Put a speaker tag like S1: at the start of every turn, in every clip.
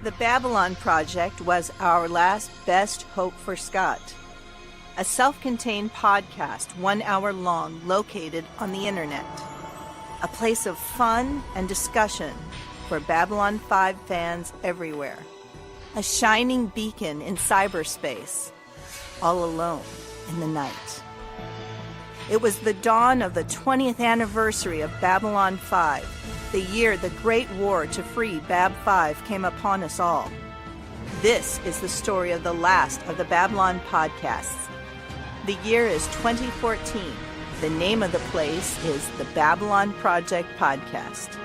S1: The Babylon Project was our last best hope for Scott. A self-contained podcast, 1 hour long, located on the internet. A place of fun and discussion for Babylon 5 fans everywhere. A shining beacon in cyberspace, all alone in the night. It was the dawn of the 20th anniversary of Babylon 5, the year the Great War to free Bab 5 came upon us all. This is the story of the last of the Babylon podcasts. The year is 2014. The name of the place is the Babylon Project Podcast.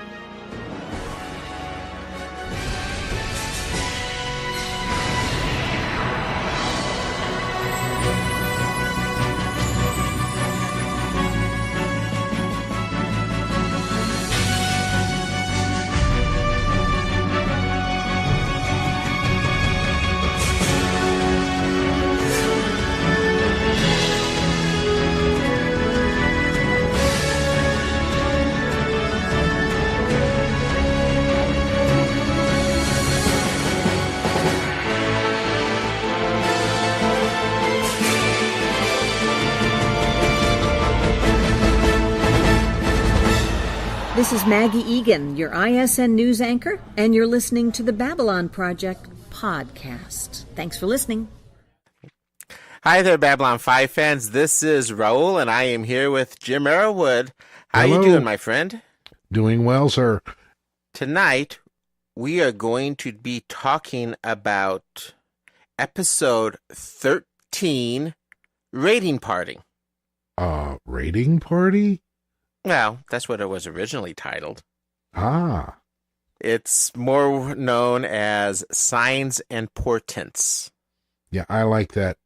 S2: This is Maggie Egan, your ISN news anchor, and you're listening to the Babylon Project podcast. Thanks for listening.
S3: Hi there, Babylon 5 fans. This is Raul, and I am here with Jim Arrowwood. How
S4: Hello.
S3: you doing, my friend?
S4: Doing well, sir.
S3: Tonight, we are going to be talking about episode 13, Rating Party.
S4: Rating party?
S3: Well, that's what it was originally titled.
S4: Ah.
S3: It's more known as Signs and Portents.
S4: Yeah, I like that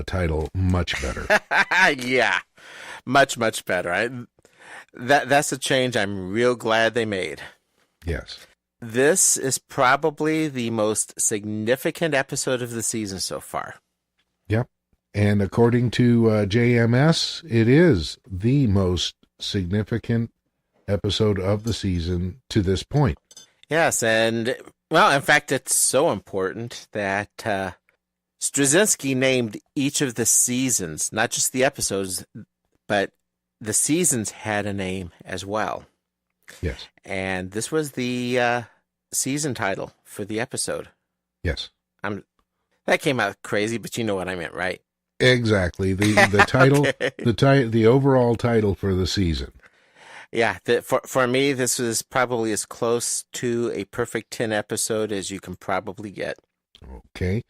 S4: title much better.
S3: Yeah, much better. That's a change I'm real glad they made.
S4: Yes.
S3: This is probably the most significant episode of the season so far.
S4: Yep. And according to JMS, it is the most significant episode of the season to this point.
S3: Yes, and, well, in fact, it's so important that Straczynski named each of the seasons, not just the episodes, but the seasons had a name as well.
S4: Yes.
S3: And this was the season title for the episode.
S4: Yes.
S3: That came out crazy, but you know what I meant, right?
S4: Exactly. The title,
S3: Okay.
S4: the overall title for the season.
S3: Yeah, for me, this is probably as close to a perfect 10 episode as you can probably get.
S4: Okay.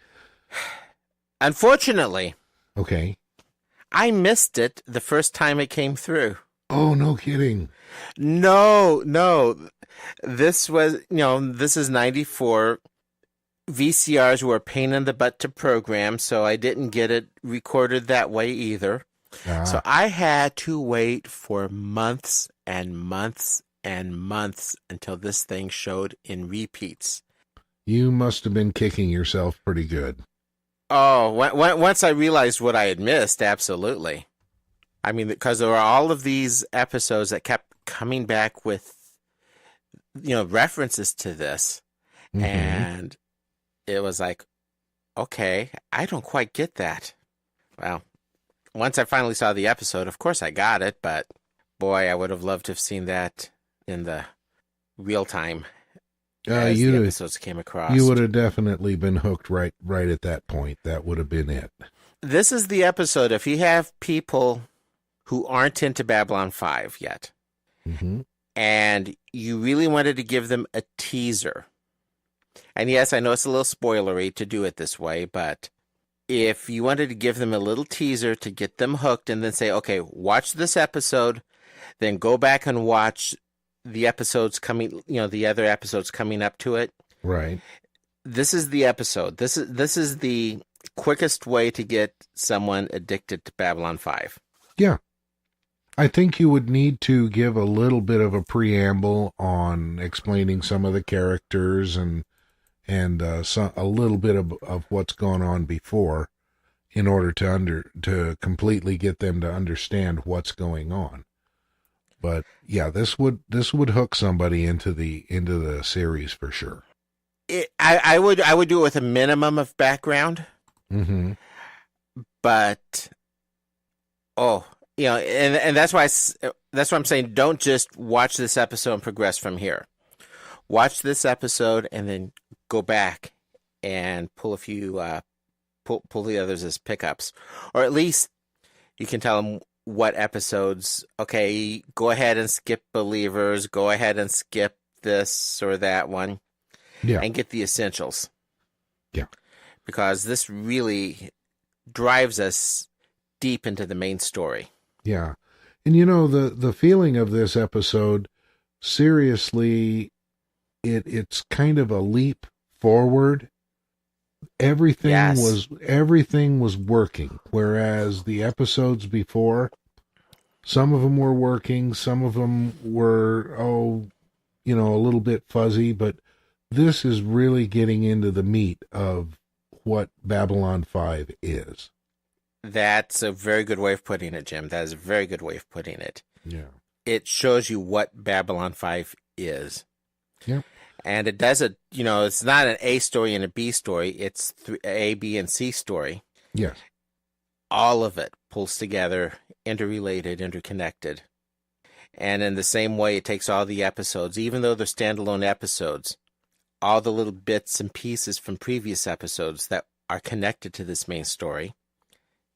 S3: Unfortunately,
S4: Okay.
S3: I missed it the first time it came through.
S4: Oh, no kidding.
S3: No. This is 94. VCRs were a pain in the butt to program, so I didn't get it recorded that way either. So I had to wait for months and months and months until this thing showed in repeats.
S4: You must have been kicking yourself pretty good.
S3: Oh, once I realized what I had missed, absolutely. I mean, because there were all of these episodes that kept coming back with, references to this.
S4: Mm-hmm.
S3: And it was like, okay, I don't quite get that. Well, once I finally saw the episode, of course I got it, but boy, I would have loved to have seen that in the real time as the episodes came across.
S4: You would have definitely been hooked right at that point. That would have been it.
S3: This is the episode, if you have people who aren't into Babylon 5 yet,
S4: mm-hmm.
S3: and you really wanted to give them a teaser, and yes, I know it's a little spoilery to do it this way, but if you wanted to give them a little teaser to get them hooked and then say, okay, watch this episode, then go back and watch the episodes coming, the other episodes coming up to it.
S4: Right.
S3: This is the episode. This is the quickest way to get someone addicted to Babylon 5.
S4: Yeah. I think you would need to give a little bit of a preamble on explaining some of the characters and a little bit of what's gone on before in order to completely get them to understand what's going on. But yeah, this would hook somebody into the series for sure.
S3: I would do it with a minimum of background,
S4: Mm-hmm.
S3: but and that's why I'm saying don't just watch this episode and progress from here. Watch this episode and then go back and pull a few pull the others as pickups, or at least you can tell them what episodes. Okay, go ahead and skip Believers. Go ahead and skip this or that one.
S4: Yeah.
S3: And get the essentials.
S4: Yeah.
S3: Because this really drives us deep into the main story.
S4: Yeah. And the feeling of this episode, seriously, it's kind of a leap forward. Everything was working, whereas the episodes before, some of them were working, some of them were a little bit fuzzy, but this is really getting into the meat of what Babylon 5 is.
S3: That's a very good way of putting it, Jim. That is a very good way of putting it.
S4: Yeah.
S3: It shows you what Babylon 5 is.
S4: Yeah.
S3: And it does it's not an A story and a B story. It's A, B, and C story.
S4: Yes.
S3: All of it pulls together, interrelated, interconnected. And in the same way, it takes all the episodes, even though they're standalone episodes, all the little bits and pieces from previous episodes that are connected to this main story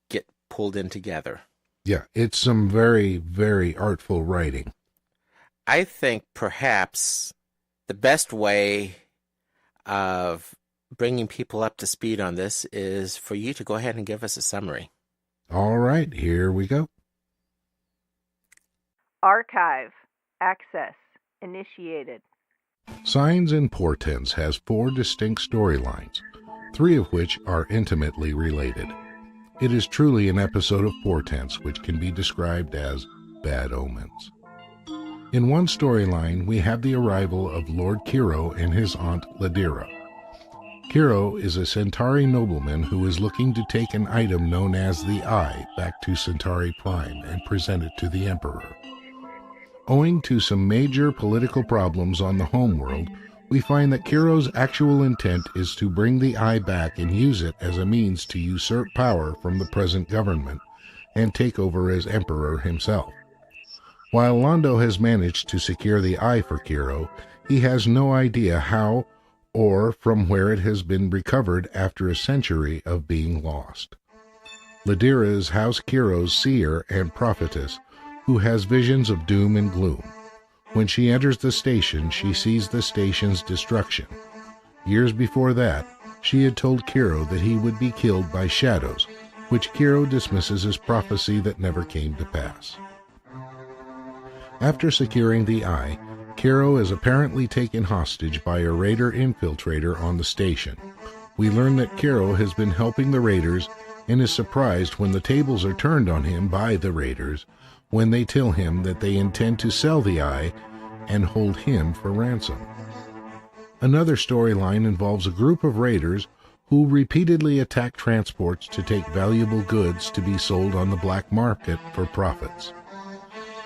S3: get pulled in together.
S4: Yeah, it's some very, very artful writing.
S3: I think perhaps the best way of bringing people up to speed on this is for you to go ahead and give us a summary.
S4: All right, here we go.
S1: Archive. Access. Initiated.
S4: Signs and Portents has 4 distinct storylines, 3 of which are intimately related. It is truly an episode of portents which can be described as bad omens. In one storyline, we have the arrival of Lord Kiro and his aunt Ladira. Kiro is a Centauri nobleman who is looking to take an item known as the Eye back to Centauri Prime and present it to the Emperor. Owing to some major political problems on the homeworld, we find that Kiro's actual intent is to bring the Eye back and use it as a means to usurp power from the present government and take over as Emperor himself. While Londo has managed to secure the Eye for Kiro, he has no idea how or from where it has been recovered after a century of being lost. Ladira is House Kiro's seer and prophetess, who has visions of doom and gloom. When she enters the station, she sees the station's destruction. Years before that, she had told Kiro that he would be killed by shadows, which Kiro dismisses as prophecy that never came to pass. After securing the Eye, Kiro is apparently taken hostage by a raider infiltrator on the station. We learn that Kiro has been helping the raiders and is surprised when the tables are turned on him by the raiders, when they tell him that they intend to sell the Eye and hold him for ransom. Another storyline involves a group of raiders who repeatedly attack transports to take valuable goods to be sold on the black market for profits.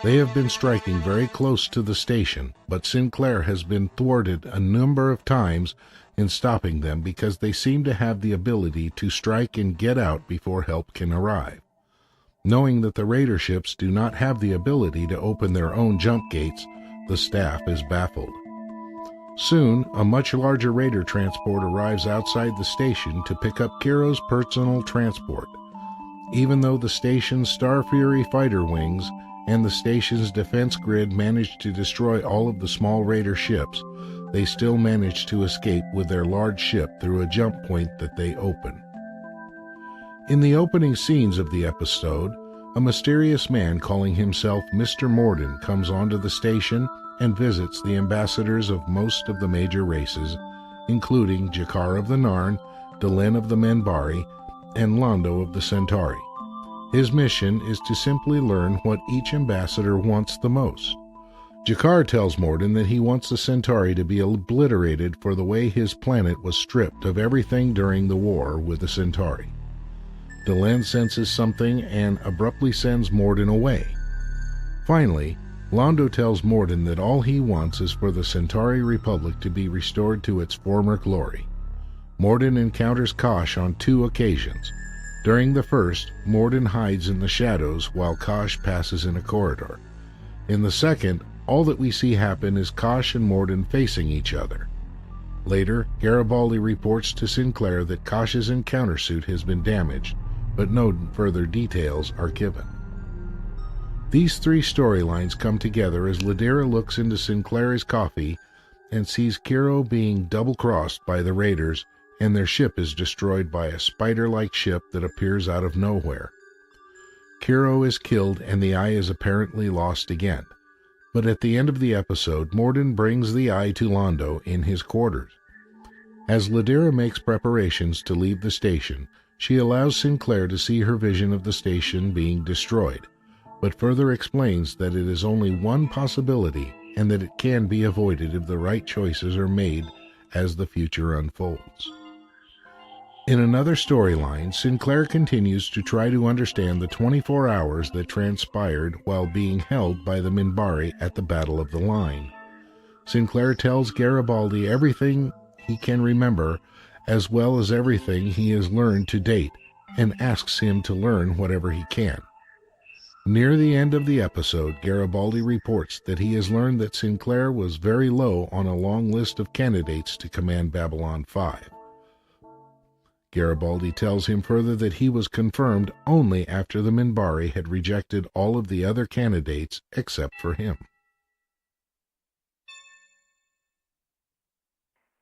S4: They have been striking very close to the station, but Sinclair has been thwarted a number of times in stopping them because they seem to have the ability to strike and get out before help can arrive. Knowing that the raider ships do not have the ability to open their own jump gates, the staff is baffled. Soon, a much larger raider transport arrives outside the station to pick up Kiro's personal transport. Even though the station's Star Fury fighter wings and the station's defense grid managed to destroy all of the small raider ships, they still manage to escape with their large ship through a jump point that they open. In the opening scenes of the episode, a mysterious man calling himself Mr. Morden comes onto the station and visits the ambassadors of most of the major races, including Jakar of the Narn, Delenn of the Menbari, and Londo of the Centauri. His mission is to simply learn what each ambassador wants the most. Jakar tells Morden that he wants the Centauri to be obliterated for the way his planet was stripped of everything during the war with the Centauri. Delenn senses something and abruptly sends Morden away. Finally, Londo tells Morden that all he wants is for the Centauri Republic to be restored to its former glory. Morden encounters Kosh on 2 occasions. During the first, Morden hides in the shadows while Kosh passes in a corridor. In the second, all that we see happen is Kosh and Morden facing each other. Later, Garibaldi reports to Sinclair that Kosh's encounter suit has been damaged, but no further details are given. These 3 storylines come together as Ladera looks into Sinclair's coffee and sees Kiro being double-crossed by the Raiders, and their ship is destroyed by a spider-like ship that appears out of nowhere. Kiro is killed and the eye is apparently lost again. But at the end of the episode, Morden brings the eye to Londo in his quarters. As Ladera makes preparations to leave the station, she allows Sinclair to see her vision of the station being destroyed, but further explains that it is only one possibility and that it can be avoided if the right choices are made as the future unfolds. In another storyline, Sinclair continues to try to understand the 24 hours that transpired while being held by the Minbari at the Battle of the Line. Sinclair tells Garibaldi everything he can remember, as well as everything he has learned to date, and asks him to learn whatever he can. Near the end of the episode, Garibaldi reports that he has learned that Sinclair was very low on a long list of candidates to command Babylon 5. Garibaldi tells him further that he was confirmed only after the Minbari had rejected all of the other candidates except for him.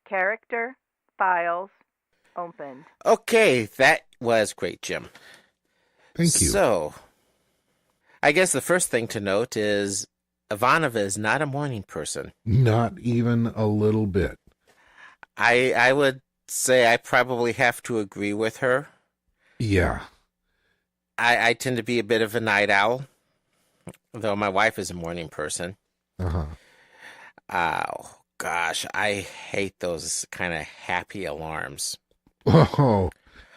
S1: Character files opened.
S3: Okay, that was great, Jim.
S4: Thank you.
S3: So, I guess the first thing to note is Ivanova is not a morning person.
S4: Not even a little bit.
S3: I would say I probably have to agree with her.
S4: Yeah.
S3: I tend to be a bit of a night owl, though my wife is a morning person.
S4: Uh-huh.
S3: Oh, gosh, I hate those kind of happy alarms.
S4: Oh,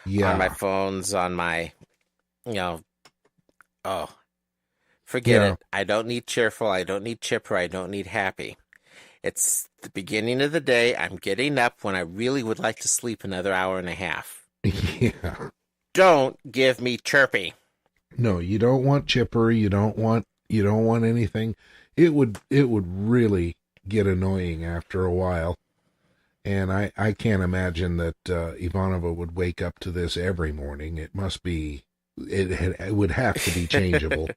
S4: yeah.
S3: On my phones, on my, forget it. I don't need cheerful, I don't need chipper, I don't need happy. It's the beginning of the day. I'm getting up when I really would like to sleep another hour and a half.
S4: Yeah.
S3: Don't give me chirpy.
S4: No, you don't want chipper. You don't want anything. It would really get annoying after a while. And I can't imagine that Ivanova would wake up to this every morning. It must be, it would have to be changeable.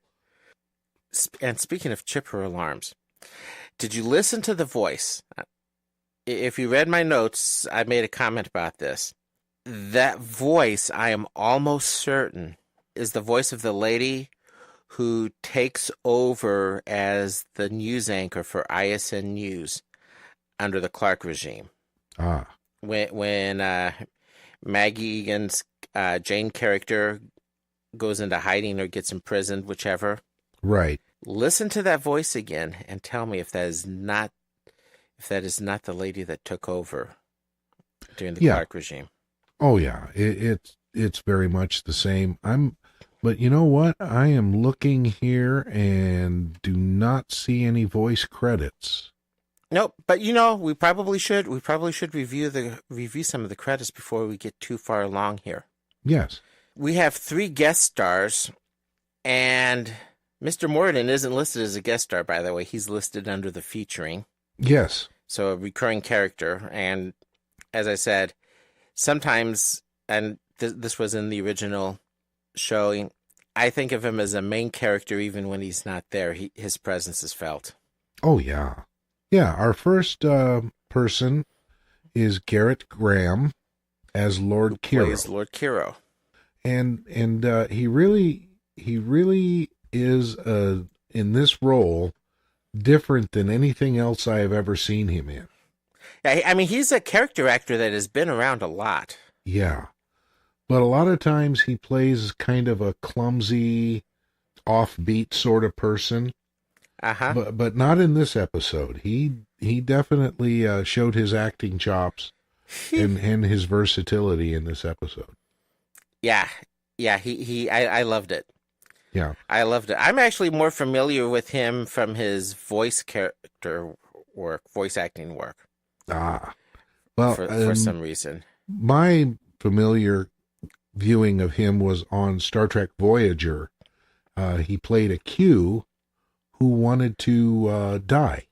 S3: And speaking of chipper alarms, did you listen to the voice? If you read my notes, I made a comment about this. That voice, I am almost certain, is the voice of the lady who takes over as the news anchor for ISN News under the Clark regime.
S4: Ah.
S3: When Maggie Egan's Jane character goes into hiding or gets imprisoned, whichever.
S4: Right.
S3: Listen to that voice again and tell me if that is not the lady that took over during the Clark regime.
S4: Oh yeah, it's very much the same. But you know what? I am looking here and do not see any voice credits.
S3: Nope, but we probably should review some of the credits before we get too far along here.
S4: Yes. We
S3: have 3 guest stars, and Mr. Morden isn't listed as a guest star, by the way. He's listed under the featuring.
S4: Yes.
S3: So a recurring character. And as I said, sometimes, and this was in the original showing, I think of him as a main character even when he's not there. His presence is felt.
S4: Oh, yeah. Yeah, our first person is Garrett Graham as Lord Kiro.
S3: Plays Lord Kiro.
S4: And he really is in this role different than anything else I have ever seen him in.
S3: Yeah, I mean, he's a character actor that has been around a lot.
S4: Yeah. But a lot of times he plays kind of a clumsy, offbeat sort of person.
S3: Uh-huh.
S4: But not in this episode. He definitely showed his acting chops and his versatility in this episode.
S3: Yeah. Yeah, I loved it.
S4: Yeah.
S3: I loved it. I'm actually more familiar with him from his voice character work, voice acting work,
S4: Ah. Well,
S3: for some reason.
S4: my familiar viewing of him was on Star Trek Voyager. He played a Q who wanted to die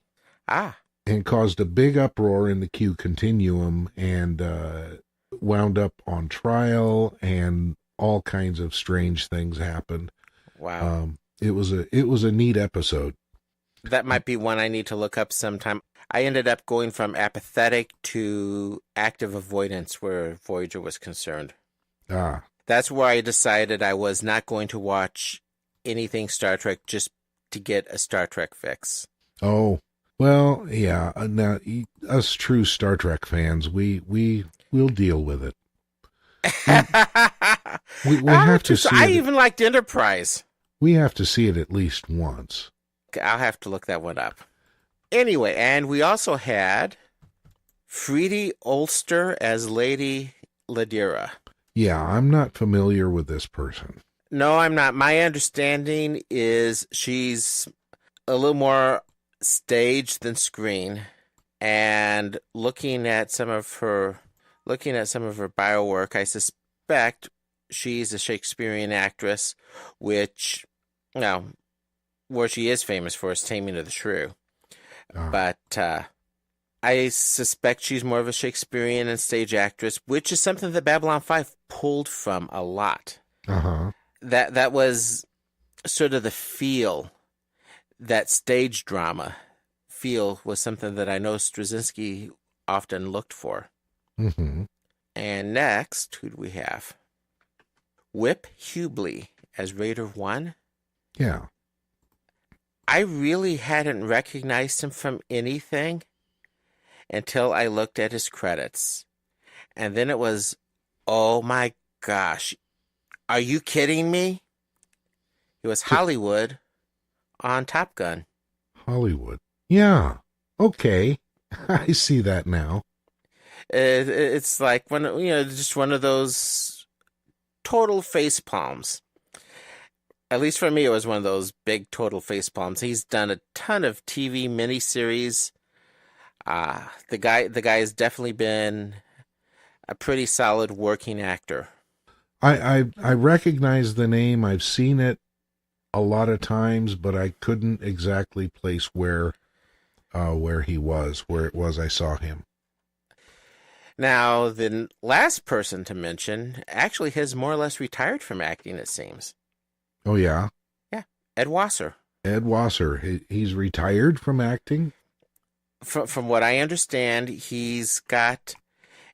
S3: Ah,
S4: and caused a big uproar in the Q continuum and wound up on trial, and all kinds of strange things happened.
S3: wow.
S4: It was a neat episode.
S3: That might be one I need to look up sometime. I ended up going from apathetic to active avoidance where Voyager was concerned.
S4: Ah,
S3: That's where I decided I was not going to watch anything Star Trek just to get a Star Trek fix.
S4: oh, well, yeah. Now, us true Star Trek fans, we'll deal with it. We have to see
S3: I
S4: it.
S3: even liked Enterprise.
S4: We have to see it at least once.
S3: I'll have to look that one up. Anyway, and we also had Freedy Ulster as Lady Ladira.
S4: Yeah, I'm not familiar with this person.
S3: No, I'm not. My understanding is she's a little more stage than screen. And looking at some of her bio work, I suspect she's a Shakespearean actress, which, where she is famous for is Taming of the Shrew. But I suspect she's more of a Shakespearean and stage actress, which is something that Babylon 5 pulled from a lot.
S4: Uh-huh.
S3: That was sort of the feel, that stage drama feel was something that I know Straczynski often looked for.
S4: Mm-hmm.
S3: And next, who do we have? Whip Hubley as Raider 1.
S4: Yeah.
S3: I really hadn't recognized him from anything until I looked at his credits. And then it was, oh my gosh, are you kidding me? It was Hollywood on Top Gun.
S4: Hollywood. Yeah. Okay. I see that now.
S3: It's like just one of those total face palms. At least for me, it was one of those big total face palms. He's done a ton of TV miniseries. The guy has definitely been a pretty solid working actor.
S4: I recognize the name. I've seen it a lot of times, but I couldn't exactly place where it was I saw him.
S3: Now, the last person to mention actually has more or less retired from acting, it seems.
S4: Oh, yeah?
S3: Yeah, Ed Wasser.
S4: Ed Wasser. He's retired from acting?
S3: From what I understand, he's got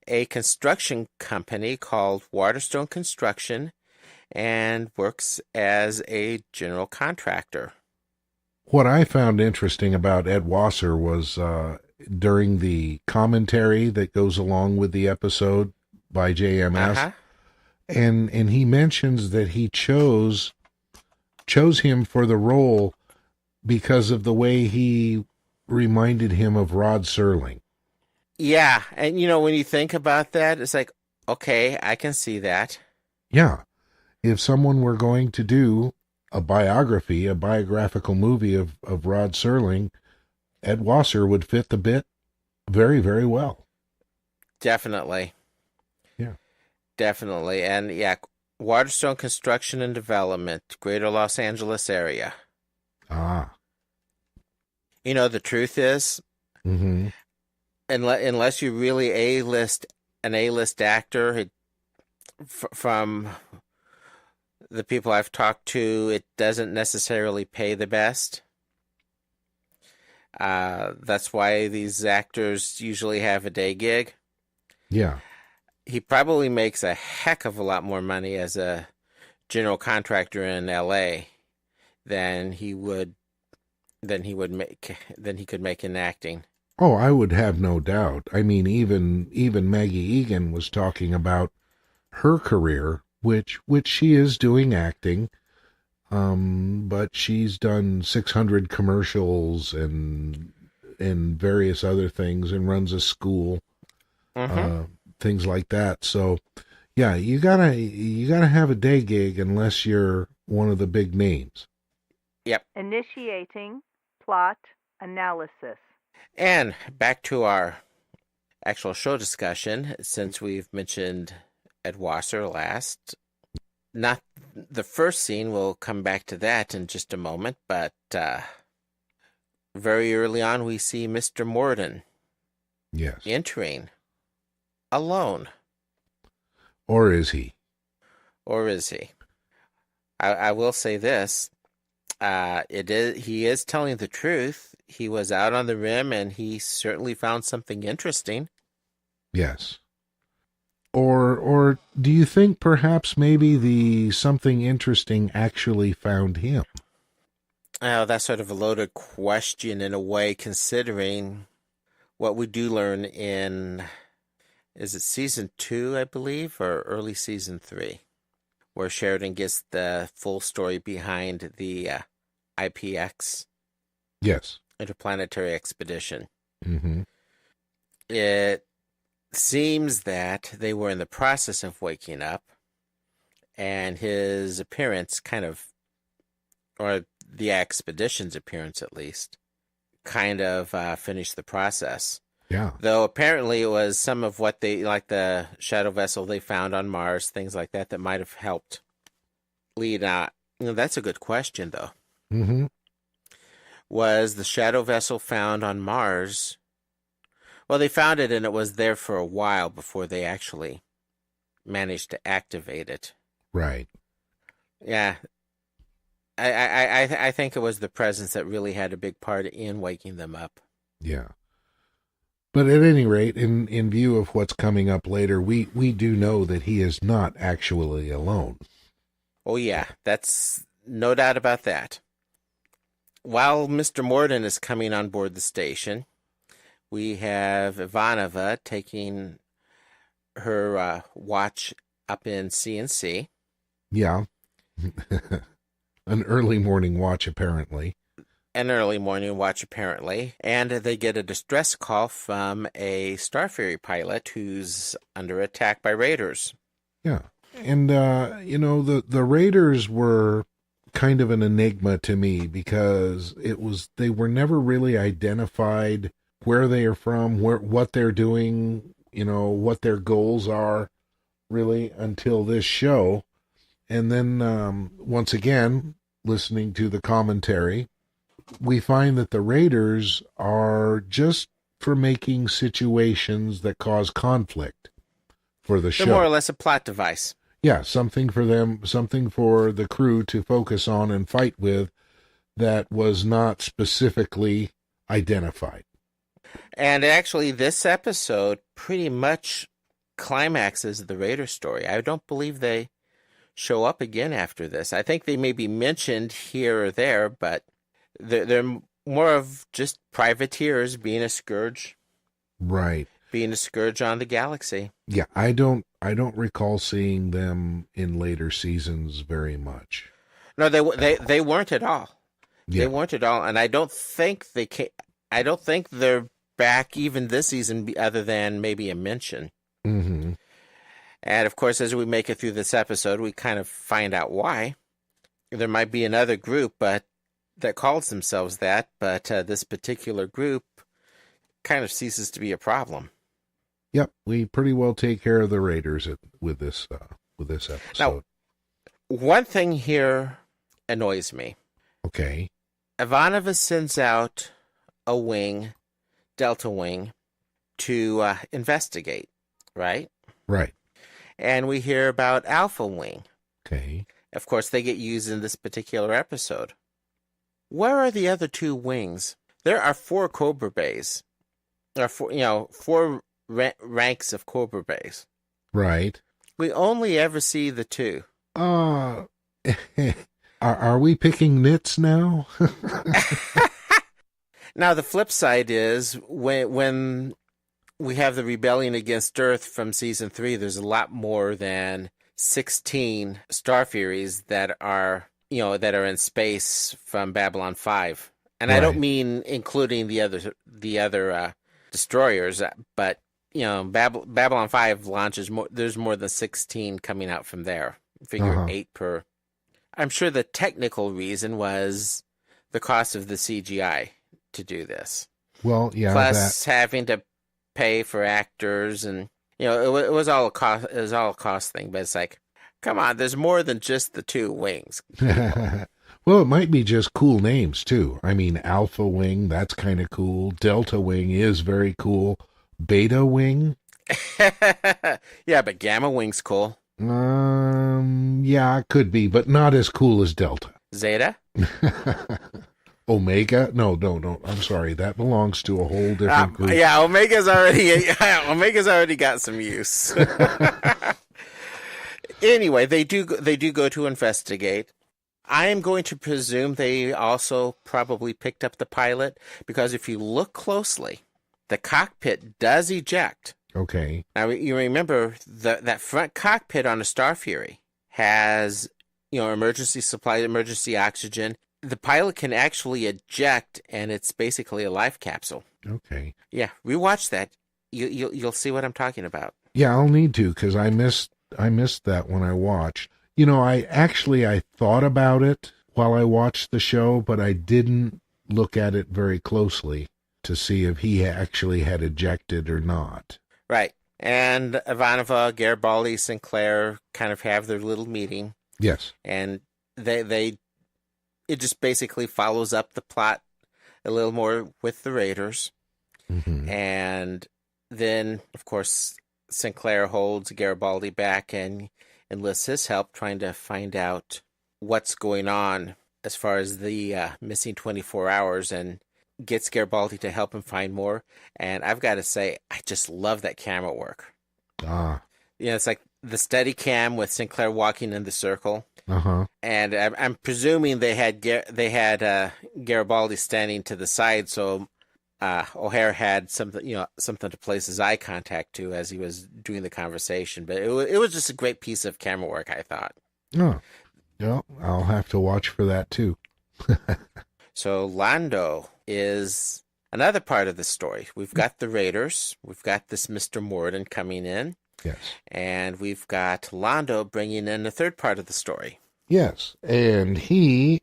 S3: a construction company called Waterstone Construction and works as a general contractor.
S4: What I found interesting about Ed Wasser was during the commentary that goes along with the episode by JMS,
S3: Uh-huh.
S4: and he mentions that he chose him for the role because of the way he reminded him of Rod Serling.
S3: Yeah, and when you think about that, it's like, okay, I can see that.
S4: Yeah. If someone were going to do a biographical movie of Rod Serling, Ed Wasser would fit the bit very, very well.
S3: Definitely.
S4: Yeah.
S3: Definitely. And yeah, Waterstone Construction and Development, Greater Los Angeles area.
S4: Ah.
S3: The truth is,
S4: Mm-hmm.
S3: unless you're really an A-list actor, from the people I've talked to, it doesn't necessarily pay the best. That's why these actors usually have a day gig.
S4: Yeah.
S3: He probably makes a heck of a lot more money as a general contractor in LA than he could make in acting.
S4: Oh, I would have no doubt. I mean, even Maggie Egan was talking about her career, which she is doing acting, but she's done 600 commercials and various other things, and runs a school, things like that. So, yeah, you gotta have a day gig unless you're one of the big names.
S3: Yep.
S1: Initiating plot analysis.
S3: And back to our actual show discussion, since we've mentioned Ed Wasser last. Not the first scene, we'll come back to that in just a moment, but very early on we see Mr. Morden entering alone.
S4: Or is he?
S3: Or is he? I will say this. He is telling the truth. He was out on the rim, and he certainly found something interesting.
S4: Yes. Or do you think perhaps maybe the something interesting actually found him?
S3: Oh, that's sort of a loaded question in a way, considering what we do learn in, is it season 2, I believe, or early season 3, where Sheridan gets the full story behind the IPX.
S4: Yes.
S3: Interplanetary Expedition.
S4: Mm-hmm.
S3: It seems that they were in the process of waking up, and his appearance or the expedition's appearance at least, kind of finished the process.
S4: Yeah.
S3: Though apparently it was some of what like the shadow vessel they found on Mars, things like that might have helped lead out. That's a good question, though.
S4: Mm-hmm.
S3: Was the shadow vessel found on Mars? Well, they found it, and it was there for a while before they actually managed to activate it.
S4: Right.
S3: Yeah. I think it was the presence that really had a big part in waking them up.
S4: Yeah. But at any rate, in view of what's coming up later, we do know that he is not actually alone.
S3: Oh, yeah. That's no doubt about that. While Mr. Morden is coming on board the station, we have Ivanova taking her watch up in CNC.
S4: Yeah. An early morning watch, apparently.
S3: And they get a distress call from a Starferry pilot who's under attack by raiders.
S4: Yeah. And, the raiders were kind of an enigma to me, because they were never really identified where they are from, what they're doing, what their goals are, really, until this show. And then, once again, listening to the commentary, we find that the raiders are just for making situations that cause conflict for the show.
S3: They're more or less a plot device.
S4: Yeah, something for them, something for the crew to focus on and fight with that was not specifically identified.
S3: And actually, this episode pretty much climaxes the Raider story. I don't believe they show up again after this. I think they may be mentioned here or there, but they're more of just privateers being a scourge.
S4: Right.
S3: Being a scourge on the galaxy.
S4: Yeah, I don't recall seeing them in later seasons very much.
S3: No, they weren't at all.
S4: Yeah.
S3: They weren't at all, and I don't think they're back even this season, other than maybe a mention.
S4: Mm-hmm.
S3: And of course, as we make it through this episode, we kind of find out why. There might be another group, that calls themselves that, but this particular group kind of ceases to be a problem.
S4: Yep, we pretty well take care of the raiders with this episode.
S3: Now, one thing here annoys me.
S4: Okay.
S3: Ivanova sends out a wing, Delta Wing, to investigate, right?
S4: Right.
S3: And we hear about Alpha Wing.
S4: Okay.
S3: Of course, they get used in this particular episode. Where are the other 2 wings? There are 4 Cobra Bays. There are 4 ranks of Cobra Bays.
S4: Right.
S3: We only ever see the 2.
S4: Are we picking nits now?
S3: Now, the flip side is when we have the rebellion against Earth from season 3, there's a lot more than 16 Starfuries that are in space from Babylon 5. And
S4: Right.
S3: I don't mean including the other destroyers, but Babylon 5 launches more. There's more than 16 coming out from there. Figure 8 per. I'm sure the technical reason was the cost of the CGI to do this.
S4: Well, yeah,
S3: Plus having to pay for actors, and it was all a cost. It was all a cost thing. But it's like, come on, there's more than just the two wings.
S4: Well, it might be just cool names too. I mean, Alpha Wing, that's kind of cool. Delta Wing is very cool. Beta Wing.
S3: Yeah, but Gamma Wing's cool.
S4: Yeah, it could be, but not as cool as Delta.
S3: Zeta?
S4: Omega? No. I'm sorry. That belongs to a whole different group.
S3: Yeah, Omega's already got some use. Anyway, they do go to investigate. I am going to presume they also probably picked up the pilot, because if you look closely, the cockpit does eject.
S4: Okay.
S3: Now, you remember that front cockpit on a Star Fury has, emergency supply, emergency oxygen. The pilot can actually eject, and it's basically a life capsule.
S4: Okay.
S3: Yeah, rewatch that. You'll see what I'm talking about.
S4: Yeah, I'll need to, because I missed that when I watched. I thought about it while I watched the show, but I didn't look at it very closely to see if he actually had ejected or not.
S3: Right. And Ivanova, Garibaldi, Sinclair kind of have their little meeting.
S4: Yes.
S3: And it just basically follows up the plot a little more with the Raiders.
S4: Mm-hmm.
S3: And then, of course, Sinclair holds Garibaldi back and enlists his help trying to find out what's going on as far as the missing 24 hours, and gets Garibaldi to help him find more. And I've got to say, I just love that camera work.
S4: Ah.
S3: It's like the steady cam with Sinclair walking in the circle.
S4: Uh-huh.
S3: And I'm presuming they had Garibaldi standing to the side, so O'Hare had something to place his eye contact to as he was doing the conversation. But it was just a great piece of camera work, I thought.
S4: Oh, yeah, I'll have to watch for that too.
S3: So Lando is another part of the story. We've got the Raiders. We've got this Mr. Morden coming in.
S4: Yes.
S3: And we've got Lando bringing in the third part of the story.
S4: Yes, and he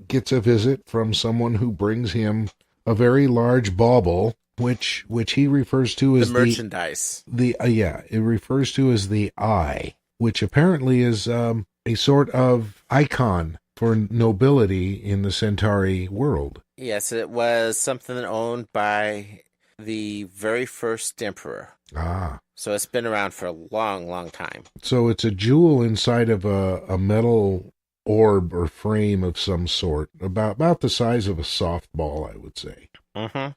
S4: gets a visit from someone who brings him a very large bauble, which he refers to as
S3: the merchandise.
S4: It refers to as the Eye, which apparently is a sort of icon for nobility in the Centauri world.
S3: Yes, it was something owned by the very first emperor.
S4: Ah.
S3: So it's been around for a long, long time.
S4: So it's a jewel inside of a metal orb or frame of some sort, about the size of a softball, I would say.
S3: Mm-hmm.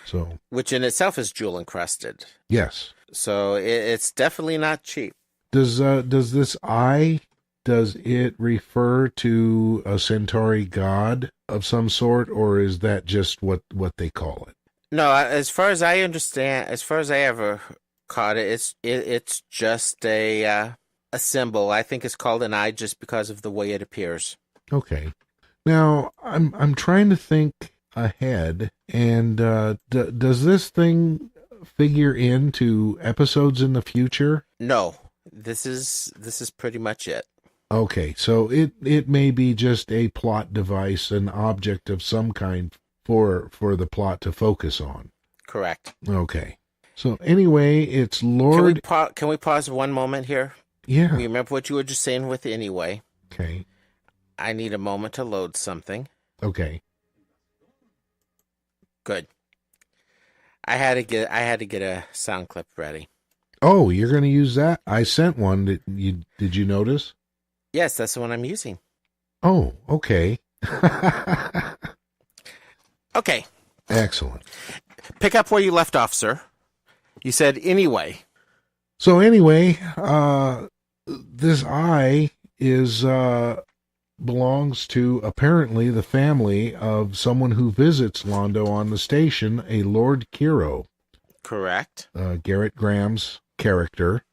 S4: So,
S3: which in itself is jewel encrusted.
S4: Yes.
S3: So it's definitely not cheap.
S4: Does this eye, does it refer to a Centauri god of some sort, or is that just what they call it?
S3: No, as far as I understand, as far as I ever caught it, it's just a symbol. I think it's called an eye just because of the way it appears.
S4: Okay. Now I'm trying to think ahead, and does this thing figure into episodes in the future?
S3: No, this is pretty much it.
S4: Okay, so it may be just a plot device, an object of some kind for the plot to focus on.
S3: Correct.
S4: Okay. So anyway, it's Lord...
S3: Can we pause one moment here?
S4: Yeah.
S3: Remember what you were just saying with anyway.
S4: Okay.
S3: I need a moment to load something.
S4: Okay.
S3: Good. I had to get a sound clip ready.
S4: Oh, you're going to use that? I sent one. Did you notice?
S3: Yes, that's the one I'm using.
S4: Oh, okay.
S3: Okay.
S4: Excellent.
S3: Pick up where you left off, sir. You said anyway.
S4: So anyway, this eye belongs to apparently the family of someone who visits Londo on the station, a Lord Kiro.
S3: Correct.
S4: Garrett Graham's character.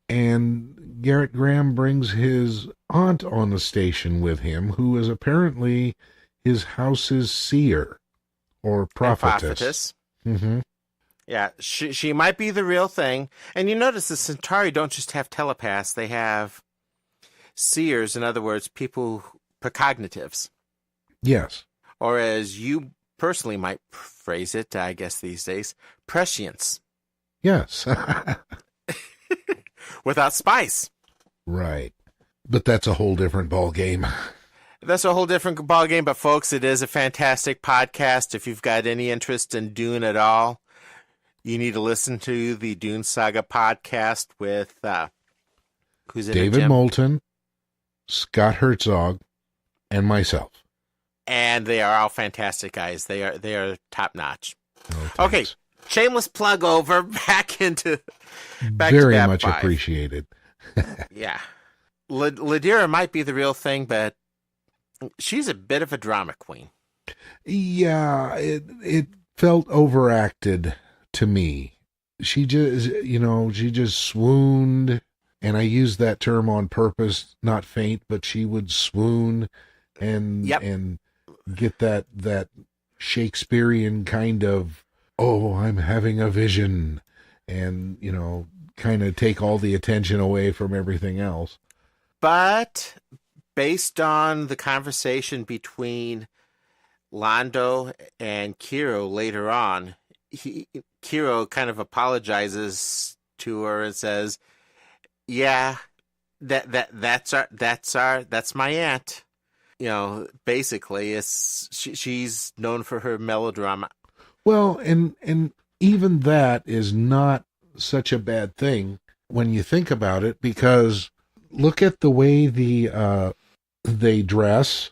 S4: And Garrett Graham brings his aunt on the station with him, who is apparently his house's seer or prophetess. Mm-hmm.
S3: Yeah, she might be the real thing. And you notice the Centauri don't just have telepaths; they have seers. In other words, people precognitives.
S4: Yes.
S3: Or as you personally might phrase it, I guess these days, prescience.
S4: Yes.
S3: Without spice.
S4: Right. But that's a whole different ball game.
S3: That's a whole different ballgame, but folks, it is a fantastic podcast. If you've got any interest in Dune at all, you need to listen to the Dune Saga podcast with, who's in
S4: David
S3: it, Jim?
S4: Moulton, Scott Herzog, and myself.
S3: And they are all fantastic guys. They are top notch.
S4: Oh,
S3: Okay,
S4: thanks.
S3: shameless plug over, back to
S4: Very
S3: Bab
S4: much
S3: 5.
S4: appreciated.
S3: Yeah. Ladira might be the real thing, but she's a bit of a drama queen.
S4: Yeah, it felt overacted to me. She just swooned, and I use that term on purpose, not faint, but she would swoon and get that Shakespearean kind of, oh, I'm having a vision, and kind of take all the attention away from everything else.
S3: But based on the conversation between Lando and Kiro later on, Kiro kind of apologizes to her and says, "Yeah, that's my aunt." Basically, she's known for her melodrama.
S4: Well, and even that is not such a bad thing when you think about it, because look at the way they dress.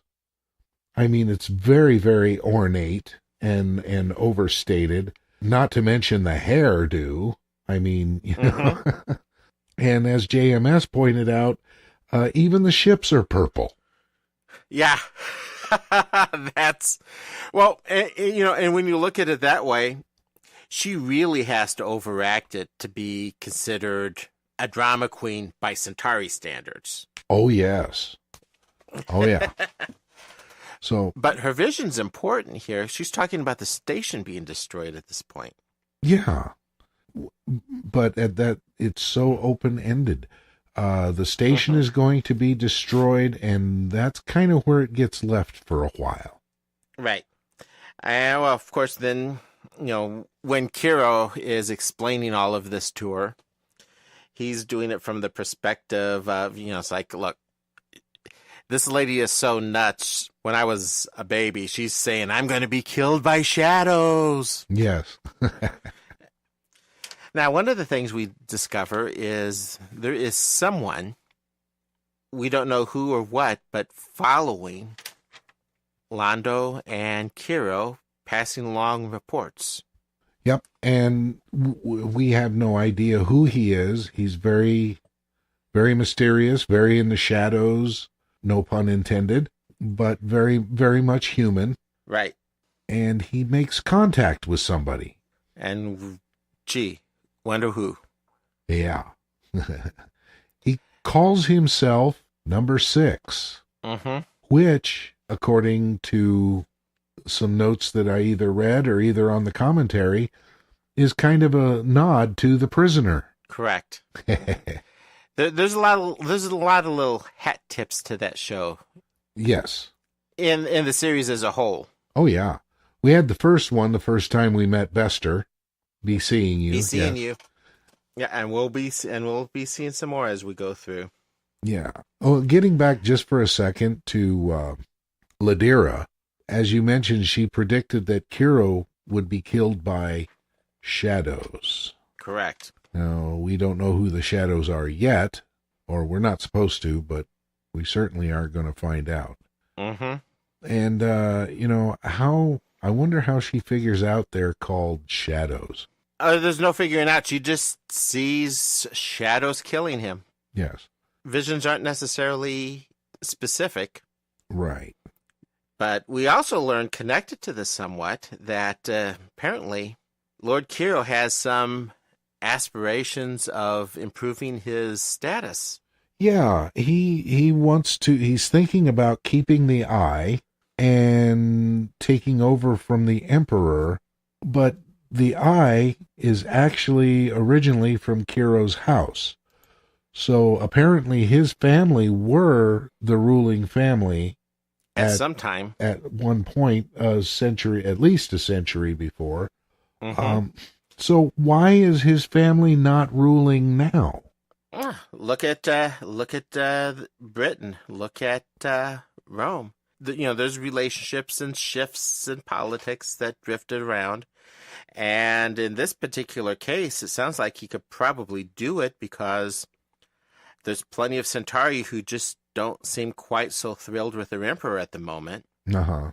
S4: I mean, it's very, very ornate and overstated, not to mention the hairdo. I mean, and as JMS pointed out, even the ships are purple.
S3: Yeah. That's, well, and when you look at it that way, she really has to overact it to be considered a drama queen by Centauri standards.
S4: Oh, yes. Oh, yeah. So,
S3: but her vision's important here. She's talking about the station being destroyed at this point.
S4: Yeah. But at that, it's so open-ended. The station is going to be destroyed, and that's kind of where it gets left for a while.
S3: Right. And, well, of course, then, when Kiro is explaining all of this to her, he's doing it from the perspective of, it's like, look, this lady is so nuts. When I was a baby, she's saying, I'm going to be killed by shadows.
S4: Yes.
S3: Now, one of the things we discover is there is someone, we don't know who or what, but following Lando and Kiro, passing along reports.
S4: Yep, and we have no idea who he is. He's very, very mysterious, very in the shadows, no pun intended, but very, very much human.
S3: Right.
S4: And he makes contact with somebody.
S3: And, gee, wonder who.
S4: Yeah. He calls himself Number 6, which, according to some notes that I either read or either on the commentary, is kind of a nod to the prisoner.
S3: Correct. There's a lot of little hat tips to that show.
S4: Yes.
S3: In the series as a whole.
S4: Oh yeah. We had the first one the first time we met Bester. Be seeing you.
S3: Be seeing you. Yeah, and we'll be seeing some more as we go through.
S4: Yeah. Oh, getting back just for a second to Ladira, as you mentioned, she predicted that Kiro would be killed by shadows.
S3: Correct.
S4: Now, we don't know who the shadows are yet, or we're not supposed to, but we certainly are going to find out. And, I wonder how she figures out they're called shadows.
S3: There's no figuring out. She just sees shadows killing him.
S4: Yes.
S3: Visions aren't necessarily specific.
S4: Right.
S3: But we also learned, connected to this somewhat, that apparently Lord Kiro has some aspirations of improving his status.
S4: Yeah, he wants to, he's thinking about keeping the eye and taking over from the Emperor, but the eye is actually originally from Kiro's house. So apparently his family were the ruling family
S3: at some time.
S4: At one point, at least a century before.
S3: Mm-hmm.
S4: So why is his family not ruling now?
S3: Look at Britain. Look at Rome. There's relationships and shifts in politics that drifted around. And in this particular case, it sounds like he could probably do it because there's plenty of Centauri who just don't seem quite so thrilled with their emperor at the moment.
S4: Uh-huh.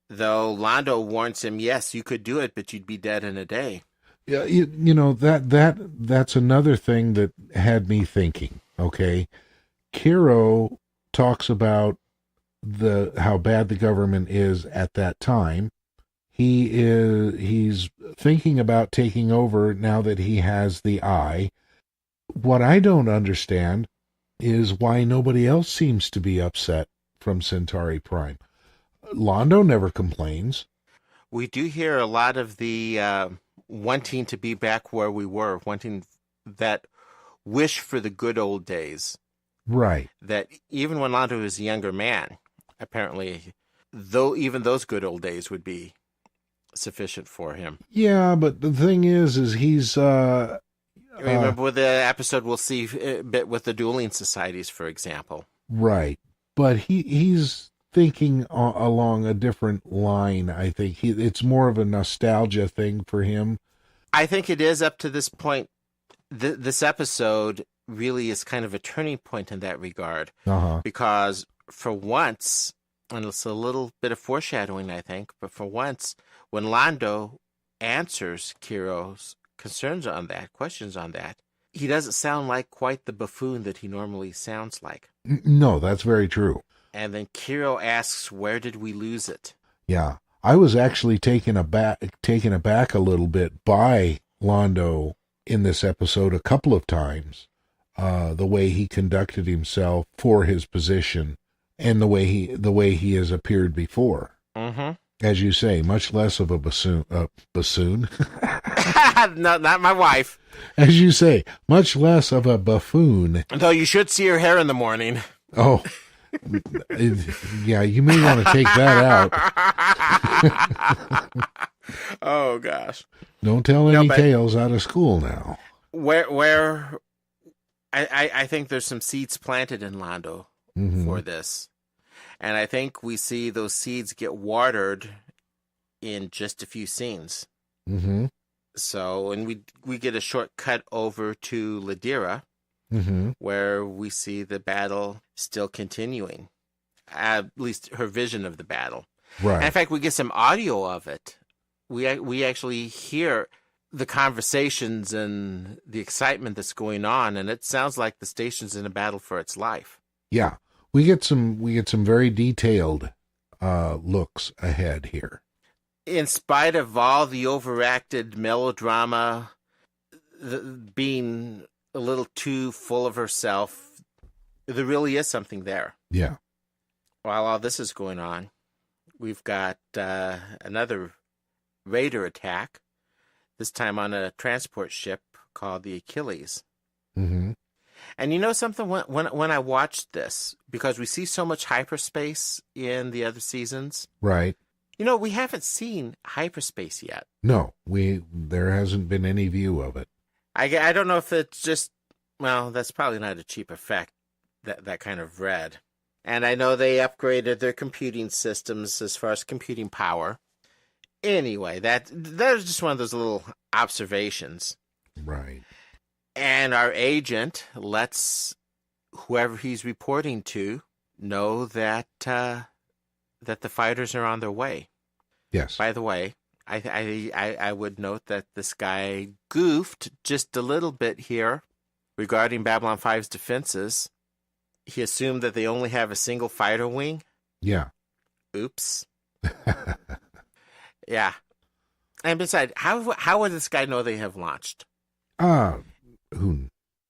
S3: Though Londo warns him, yes, you could do it, but you'd be dead in a day.
S4: Yeah, that's another thing that had me thinking. Okay, Kiro talks about how bad the government is at that time. He's thinking about taking over now that he has the eye. What I don't understand is why nobody else seems to be upset from Centauri Prime. Londo never complains.
S3: We do hear a lot of the wanting to be back where we were, wanting that wish for the good old days.
S4: Right.
S3: That even when Londo was a younger man, apparently, though even those good old days would be sufficient for him.
S4: Yeah, but the thing is he's...
S3: remember with the episode we'll see a bit with the dueling societies, for example.
S4: Right. But he's thinking along a different line, I think. It's more of a nostalgia thing for him.
S3: I think it is up to this point. This episode really is kind of a turning point in that regard.
S4: Uh-huh.
S3: Because for once, and it's a little bit of foreshadowing, I think, but for once, when Londo answers Kiro's questions on that, he doesn't sound like quite the buffoon that he normally sounds like.
S4: No, that's very true.
S3: And then Kiro asks, where did we lose it?
S4: Yeah. I was actually taken aback a little bit by Londo in this episode a couple of times. The way he conducted himself for his position and the way he has appeared before.
S3: Mm-hmm.
S4: As you say, much less of a bassoon.
S3: No, not my wife.
S4: As you say, much less of a buffoon.
S3: Though you should see her hair in the morning.
S4: Oh, yeah, you may want to take that out.
S3: Oh, gosh.
S4: Don't tell any tales out of school now.
S3: Where I think there's some seeds planted in Londo for this. And I think we see those seeds get watered in just a few scenes.
S4: Mm-hmm.
S3: So, and we get a short cut over to Ladira, where we see the battle still continuing. At least her vision of the battle.
S4: Right.
S3: And in fact, we get some audio of it. We actually hear the conversations and the excitement that's going on, and it sounds like the station's in a battle for its life.
S4: Yeah. We get some very detailed looks ahead here.
S3: In spite of all the overacted melodrama, being a little too full of herself, there really is something there.
S4: Yeah.
S3: While all this is going on, we've got another raider attack, this time on a transport ship called the Achilles.
S4: Mm-hmm.
S3: And you know something? When I watched this, because we see so much hyperspace in the other seasons.
S4: Right.
S3: You know, we haven't seen hyperspace yet.
S4: No, there hasn't been any view of it.
S3: I don't know if it's just, well, that's probably not a cheap effect, that kind of red. And I know they upgraded their computing systems as far as computing power. Anyway, that was just one of those little observations.
S4: Right.
S3: And our agent lets whoever he's reporting to know that that the fighters are on their way.
S4: Yes.
S3: By the way, I would note that this guy goofed just a little bit here regarding Babylon 5's defenses. He assumed that they only have a single fighter wing.
S4: Yeah.
S3: Oops. Yeah. And besides, how would this guy know they have launched?
S4: Who?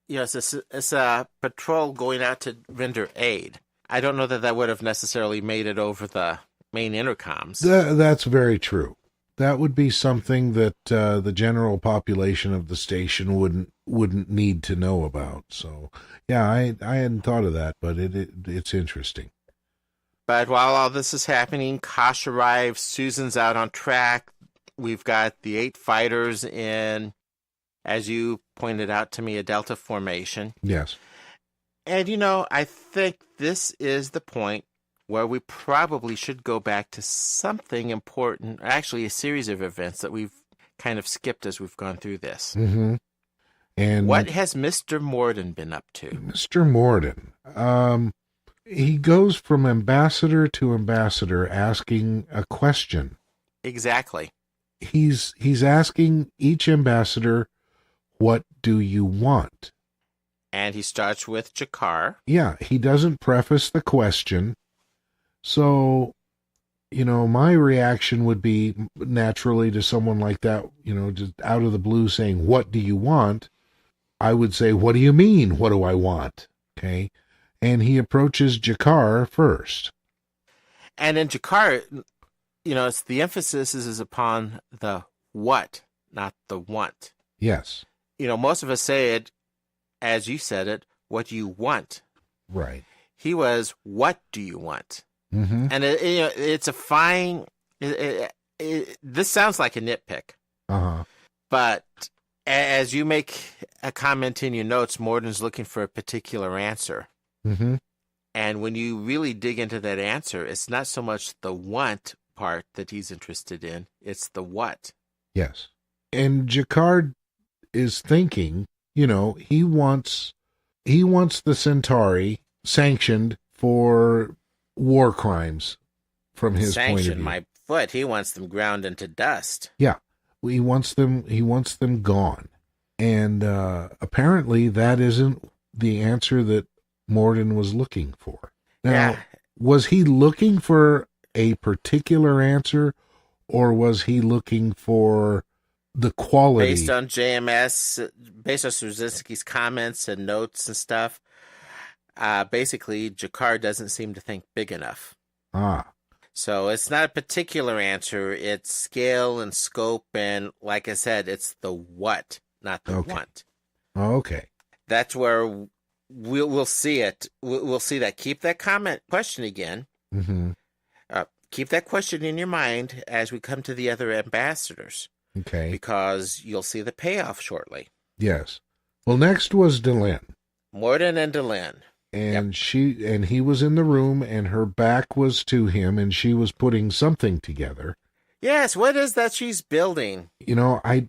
S3: Yes, it's a patrol going out to render aid. I don't know that would have necessarily made it over the main intercoms.
S4: That's very true. That would be something that the general population of the station wouldn't need to know about. So, yeah, I hadn't thought of that, but it's interesting.
S3: But while all this is happening, Kosh arrives, Susan's out on track. We've got the 8 fighters in, as you pointed out to me, a Delta formation.
S4: Yes.
S3: And, I think this is the point where we probably should go back to something important, actually a series of events that we've kind of skipped as we've gone through this.
S4: Mm-hmm. And
S3: what has Mr. Morden been up to?
S4: Mr. Morden, he goes from ambassador to ambassador asking a question.
S3: Exactly.
S4: He's asking each ambassador, what do you want?
S3: And he starts with Jakar.
S4: Yeah, he doesn't preface the question. So, my reaction would be naturally to someone like that, just out of the blue saying, what do you want? I would say, what do you mean? What do I want? Okay. And he approaches Jakar first.
S3: And in Jakar, it's the emphasis is upon the what, not the want.
S4: Yes.
S3: Most of us say it, as you said it, what do you want?
S4: Right.
S3: He was, what do you want?
S4: Mm-hmm.
S3: And it's a fine, this sounds like a nitpick.
S4: Uh-huh.
S3: But as you make a comment in your notes, Morden's looking for a particular answer.
S4: Mm-hmm.
S3: And when you really dig into that answer, it's not so much the want part that he's interested in, it's the what.
S4: Yes. And Jakar is thinking, he wants the Centauri sanctioned for war crimes from his point of
S3: Sanction
S4: view.
S3: my foot. He wants them ground into dust.
S4: Yeah. He wants them gone. And apparently that isn't the answer that Morden was looking for. Now, was he looking for a particular answer, or was he looking for the quality?
S3: Based on JMS, based on Straczynski's comments and notes and stuff, basically, Jakar doesn't seem to think big enough. So it's not a particular answer. It's scale and scope, and like I said, it's the what, not the want.
S4: Okay.
S3: That's where we'll see it. We'll see that. Keep that question again.
S4: Mm-hmm.
S3: Keep that question in your mind as we come to the other ambassadors.
S4: Okay.
S3: Because you'll see the payoff shortly.
S4: Yes. Well, next was Delenn.
S3: Morden and Delenn.
S4: And he was in the room, and her back was to him, and she was putting something together.
S3: Yes, what is that she's building?
S4: I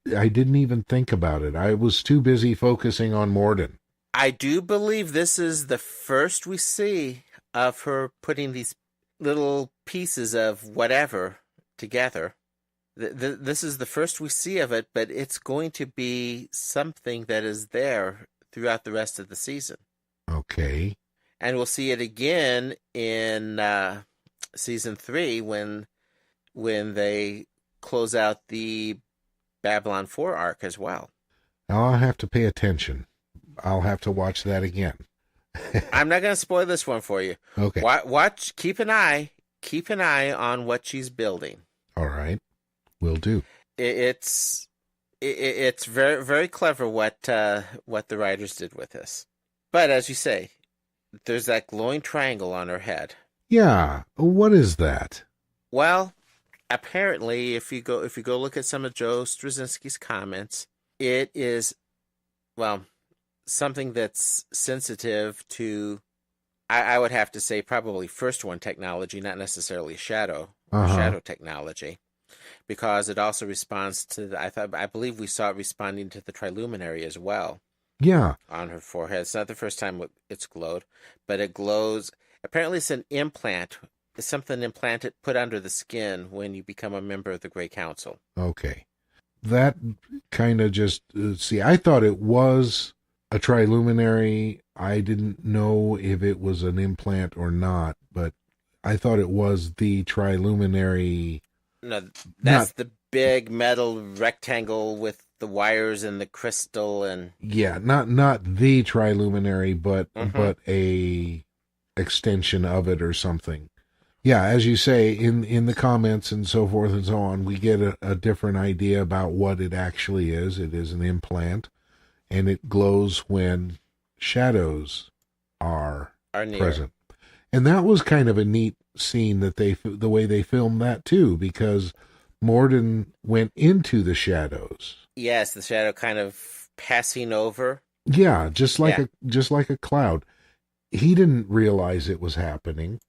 S4: didn't even think about it. I was too busy focusing on Morden.
S3: I do believe this is the first we see of her putting these little pieces of whatever together. This is the first we see of it, but it's going to be something that is there throughout the rest of the season.
S4: Okay.
S3: And we'll see it again in season 3 when they close out the Babylon 4 arc as well.
S4: Now I'll have to pay attention. I'll have to watch that again.
S3: I'm not going to spoil this one for you.
S4: Okay.
S3: Watch. Keep an eye on what she's building.
S4: All right. Will do.
S3: It's very, very clever what the writers did with this. But as you say, there's that glowing triangle on her head.
S4: Yeah. What is that?
S3: Well, apparently, if you go look at some of Joe Straczynski's comments, it is, something that's sensitive to, I would have to say, probably first one technology, not necessarily shadow technology, because it also responds to I believe we saw it responding to the triluminary as well.
S4: Yeah.
S3: On her forehead. It's not the first time it's glowed, but it glows. Apparently, it's an implant. It's something implanted, put under the skin when you become a member of the Grey Council.
S4: Okay. That kind of just, I thought it was a triluminary. I didn't know if it was an implant or not, but I thought it was the triluminary.
S3: No, that's the big metal rectangle with the wires and the crystal and...
S4: Yeah, not the triluminary, but a extension of it or something. Yeah, as you say, in the comments and so forth and so on, we get a different idea about what it actually is. It is an implant, and it glows when shadows are
S3: near.
S4: present. And that was kind of a neat scene that the way they filmed that too, because Morden went into the shadows.
S3: Yes, the shadow kind of passing over.
S4: Yeah, just like a cloud. He didn't realize it was happening.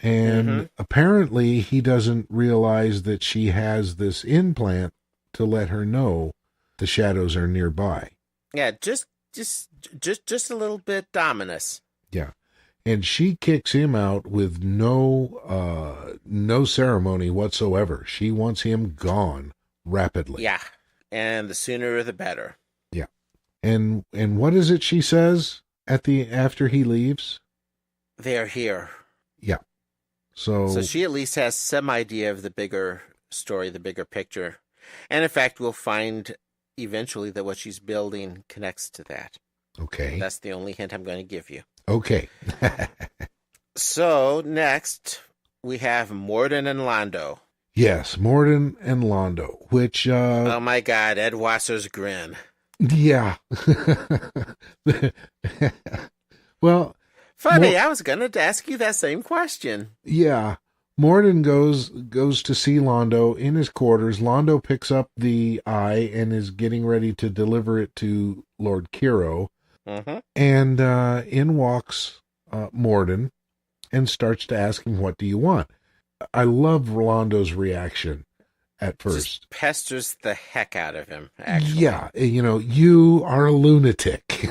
S4: And apparently he doesn't realize that she has this implant to let her know the shadows are nearby.
S3: Yeah, just a little bit ominous.
S4: Yeah. And she kicks him out with no ceremony whatsoever. She wants him gone rapidly.
S3: Yeah. And the sooner the better.
S4: Yeah. And what is it she says after he leaves?
S3: They're here.
S4: Yeah. So
S3: she at least has some idea of the bigger story, the bigger picture. And in fact, we'll find eventually that what she's building connects to that.
S4: Okay.
S3: That's the only hint I'm going to give you.
S4: Okay.
S3: So next we have Morden and Londo.
S4: Yes, Morden and Londo, which
S3: oh my God, Ed Wasser's grin.
S4: Yeah. Well,
S3: funny, I was going to ask you that same question.
S4: Yeah. Morden goes to see Londo in his quarters. Londo picks up the eye and is getting ready to deliver it to Lord Kiro. And in walks Morden and starts to ask him, "What do you want?" I love Londo's reaction at first.
S3: Just pesters the heck out of him, actually.
S4: Yeah, you are a lunatic.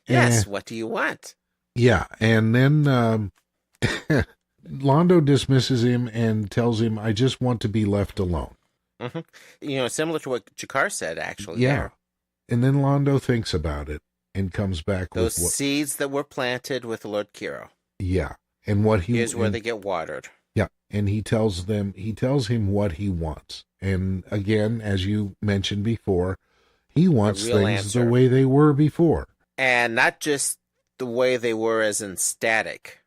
S3: Yes, what do you want?
S4: Yeah, and then Londo dismisses him and tells him, "I just want to be left alone."
S3: Similar to what Jakar said, actually.
S4: Yeah.
S3: There.
S4: And then Londo thinks about it and comes back
S3: those
S4: with
S3: seeds that were planted with Lord Kiro.
S4: Yeah. And what
S3: here's where they get watered.
S4: Yeah. And he tells him what he wants. And again, as you mentioned before, he wants things the way they were before.
S3: And not just the way they were as in static.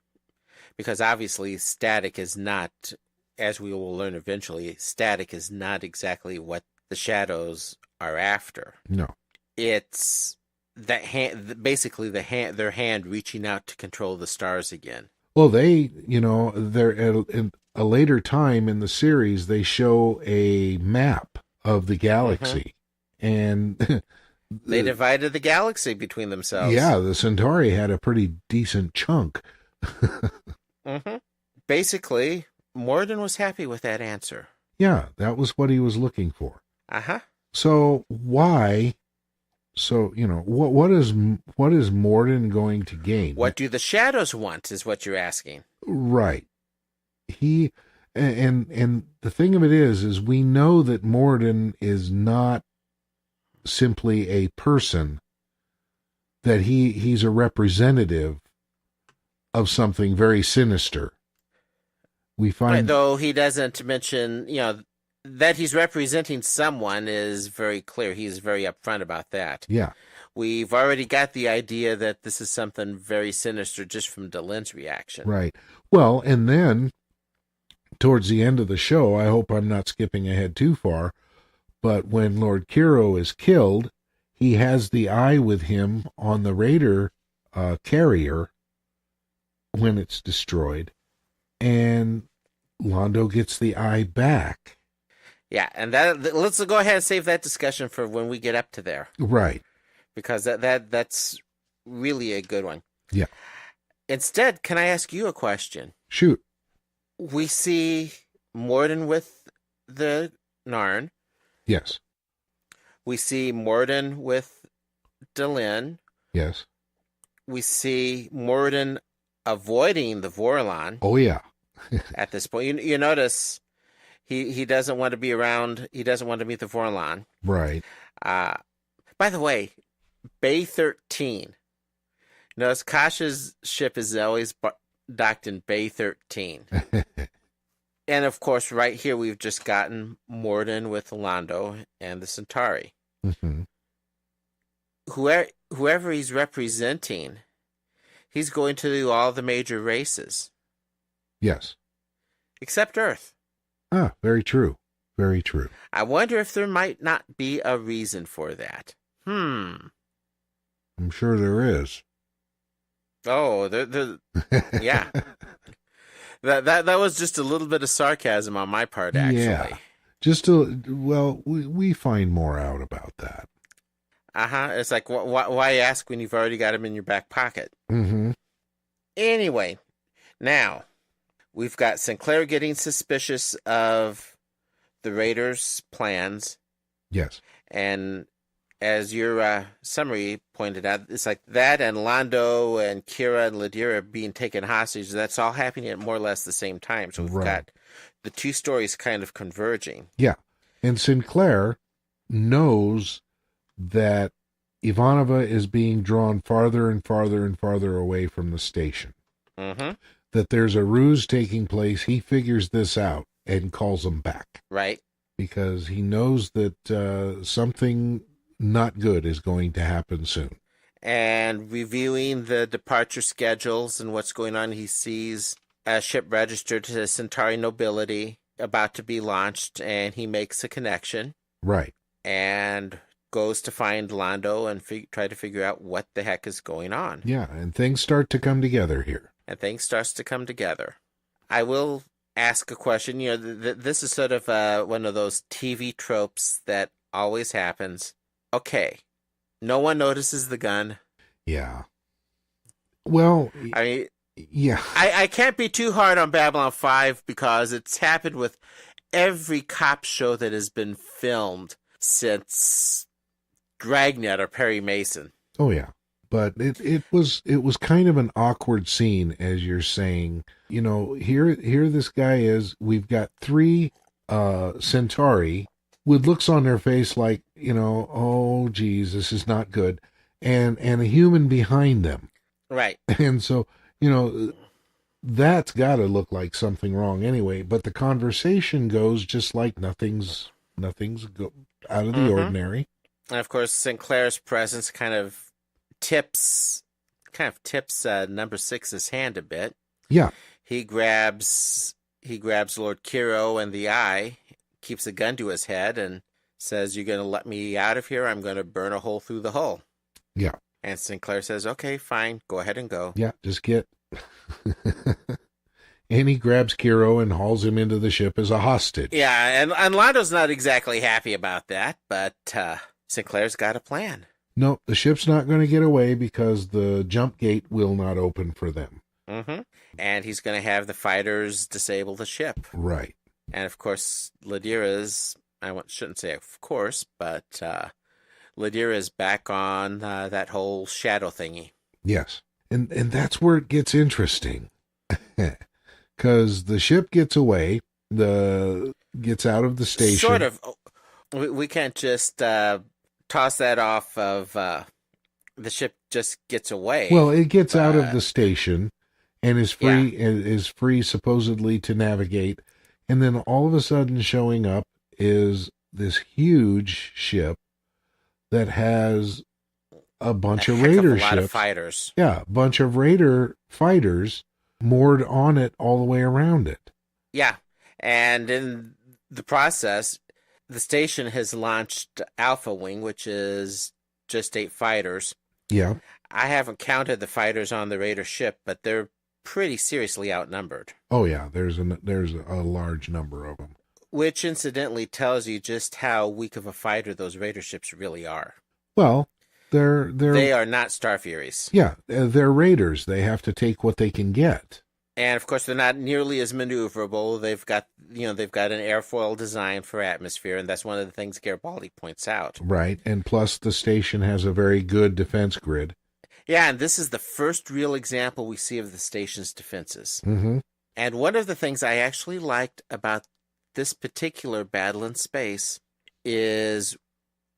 S3: Because obviously static is not, as we will learn eventually, static is not exactly what the shadows are after.
S4: No.
S3: It's that hand, basically their hand reaching out to control the stars again.
S4: Well, they're in a later time in the series, they show a map of the galaxy. And
S3: they divided the galaxy between themselves.
S4: Yeah, the Centauri had a pretty decent chunk.
S3: Basically, Morden was happy with that answer.
S4: Yeah, that was what he was looking for. So why? So what is Morden going to gain?
S3: What do the shadows want? Is what you're asking,
S4: right? He and the thing of it is we know that Morden is not simply a person. That he's a representative of something very sinister. We find,
S3: though he doesn't mention, that he's representing someone is very clear. He's very upfront about that.
S4: Yeah.
S3: We've already got the idea that this is something very sinister just from Delen's reaction.
S4: Right. Well, and then towards the end of the show, I hope I'm not skipping ahead too far, but when Lord Kiro is killed, he has the eye with him on the Raider carrier when it's destroyed, and Londo gets the eye back.
S3: Yeah, and let's go ahead and save that discussion for when we get up to there.
S4: Right.
S3: Because that's really a good one.
S4: Yeah.
S3: Instead, can I ask you a question?
S4: Shoot.
S3: We see Morden with the Narn.
S4: Yes.
S3: We see Morden with Delen.
S4: Yes.
S3: We see Morden avoiding the Vorlon.
S4: Oh, yeah.
S3: At this point. You notice he doesn't want to be around. He doesn't want to meet the Vorlon.
S4: Right.
S3: By the way, Bay 13. Notice Kasha's ship is always docked in Bay 13. And, of course, right here we've just gotten Morden with Londo and the Centauri. Whoever he's representing, he's going to do all the major races.
S4: Yes.
S3: Except Earth.
S4: Ah, very true. Very true.
S3: I wonder if there might not be a reason for that.
S4: I'm sure there is.
S3: Oh, yeah. That was just a little bit of sarcasm on my part, actually.
S4: Yeah. We find more out about that.
S3: It's like, why ask when you've already got them in your back pocket?
S4: Mm-hmm.
S3: Anyway, now we've got Sinclair getting suspicious of the Raiders' plans.
S4: Yes.
S3: And as your summary pointed out, it's like that and Londo and Kira and Ladira being taken hostage. That's all happening at more or less the same time. So we've got the two stories kind of converging.
S4: Yeah. And Sinclair knows that Ivanova is being drawn farther and farther and farther away from the station.
S3: Mm-hmm.
S4: That there's a ruse taking place. He figures this out and calls them back.
S3: Right.
S4: Because he knows that something not good is going to happen soon.
S3: And reviewing the departure schedules and what's going on, he sees a ship registered to Centauri nobility about to be launched, and he makes a connection.
S4: Right.
S3: And goes to find Londo and try to figure out what the heck is going on.
S4: Yeah, and things start to come together here.
S3: I will ask a question. You know, this is sort of one of those TV tropes that always happens. Okay, no one notices the gun.
S4: Yeah. Well,
S3: I mean,
S4: yeah.
S3: I can't be too hard on Babylon 5 because it's happened with every cop show that has been filmed since Dragnet or Perry Mason.
S4: Oh yeah. But it was kind of an awkward scene, as you're saying. You know, here this guy is. We've got 3 Centauri with looks on their face like, you know, oh geez, this is not good, and a human behind them.
S3: Right.
S4: And so, you know, that's got to look like something wrong anyway. But the conversation goes just like nothing's out of the ordinary.
S3: And of course, Sinclair's presence kind of tips number 6's hand a bit.
S4: Yeah.
S3: He grabs Lord Kiro in the eye, keeps a gun to his head, and says, "You're going to let me out of here? I'm going to burn a hole through the hull."
S4: Yeah.
S3: And Sinclair says, "Okay, fine. Go ahead and go."
S4: Yeah, just get... And he grabs Kiro and hauls him into the ship as a hostage.
S3: Yeah, and Londo's not exactly happy about that, but Sinclair's got a plan.
S4: No, the ship's not going to get away because the jump gate will not open for them.
S3: Mm-hmm. And he's going to have the fighters disable the ship.
S4: Right.
S3: And of course, Ladira's, shouldn't say of course, but Ladira's back on that whole shadow thingy.
S4: Yes. And that's where it gets interesting. Because the ship gets away, gets out of the station.
S3: Sort of. We can't just toss that off of the ship just gets away.
S4: Well, it gets out of the station and is free supposedly to navigate. And then all of a sudden showing up is this huge ship that has a bunch of Raider ships.
S3: A lot of fighters.
S4: Yeah, a bunch of Raider fighters moored on it all the way around it.
S3: Yeah, and in the process, the station has launched Alpha Wing, which is just 8 fighters.
S4: Yeah.
S3: I haven't counted the fighters on the Raider ship, but they're pretty seriously outnumbered.
S4: Oh yeah, there's a large number of them.
S3: Which incidentally tells you just how weak of a fighter those Raider ships really are.
S4: Well, they
S3: are not Star Furies.
S4: Yeah, they're Raiders. They have to take what they can get.
S3: And of course, they're not nearly as maneuverable. They've got an airfoil design for atmosphere, and that's one of the things Garibaldi points out.
S4: Right, and plus the station has a very good defense grid.
S3: Yeah, and this is the first real example we see of the station's defenses.
S4: Mm-hmm.
S3: And one of the things I actually liked about this particular battle in space is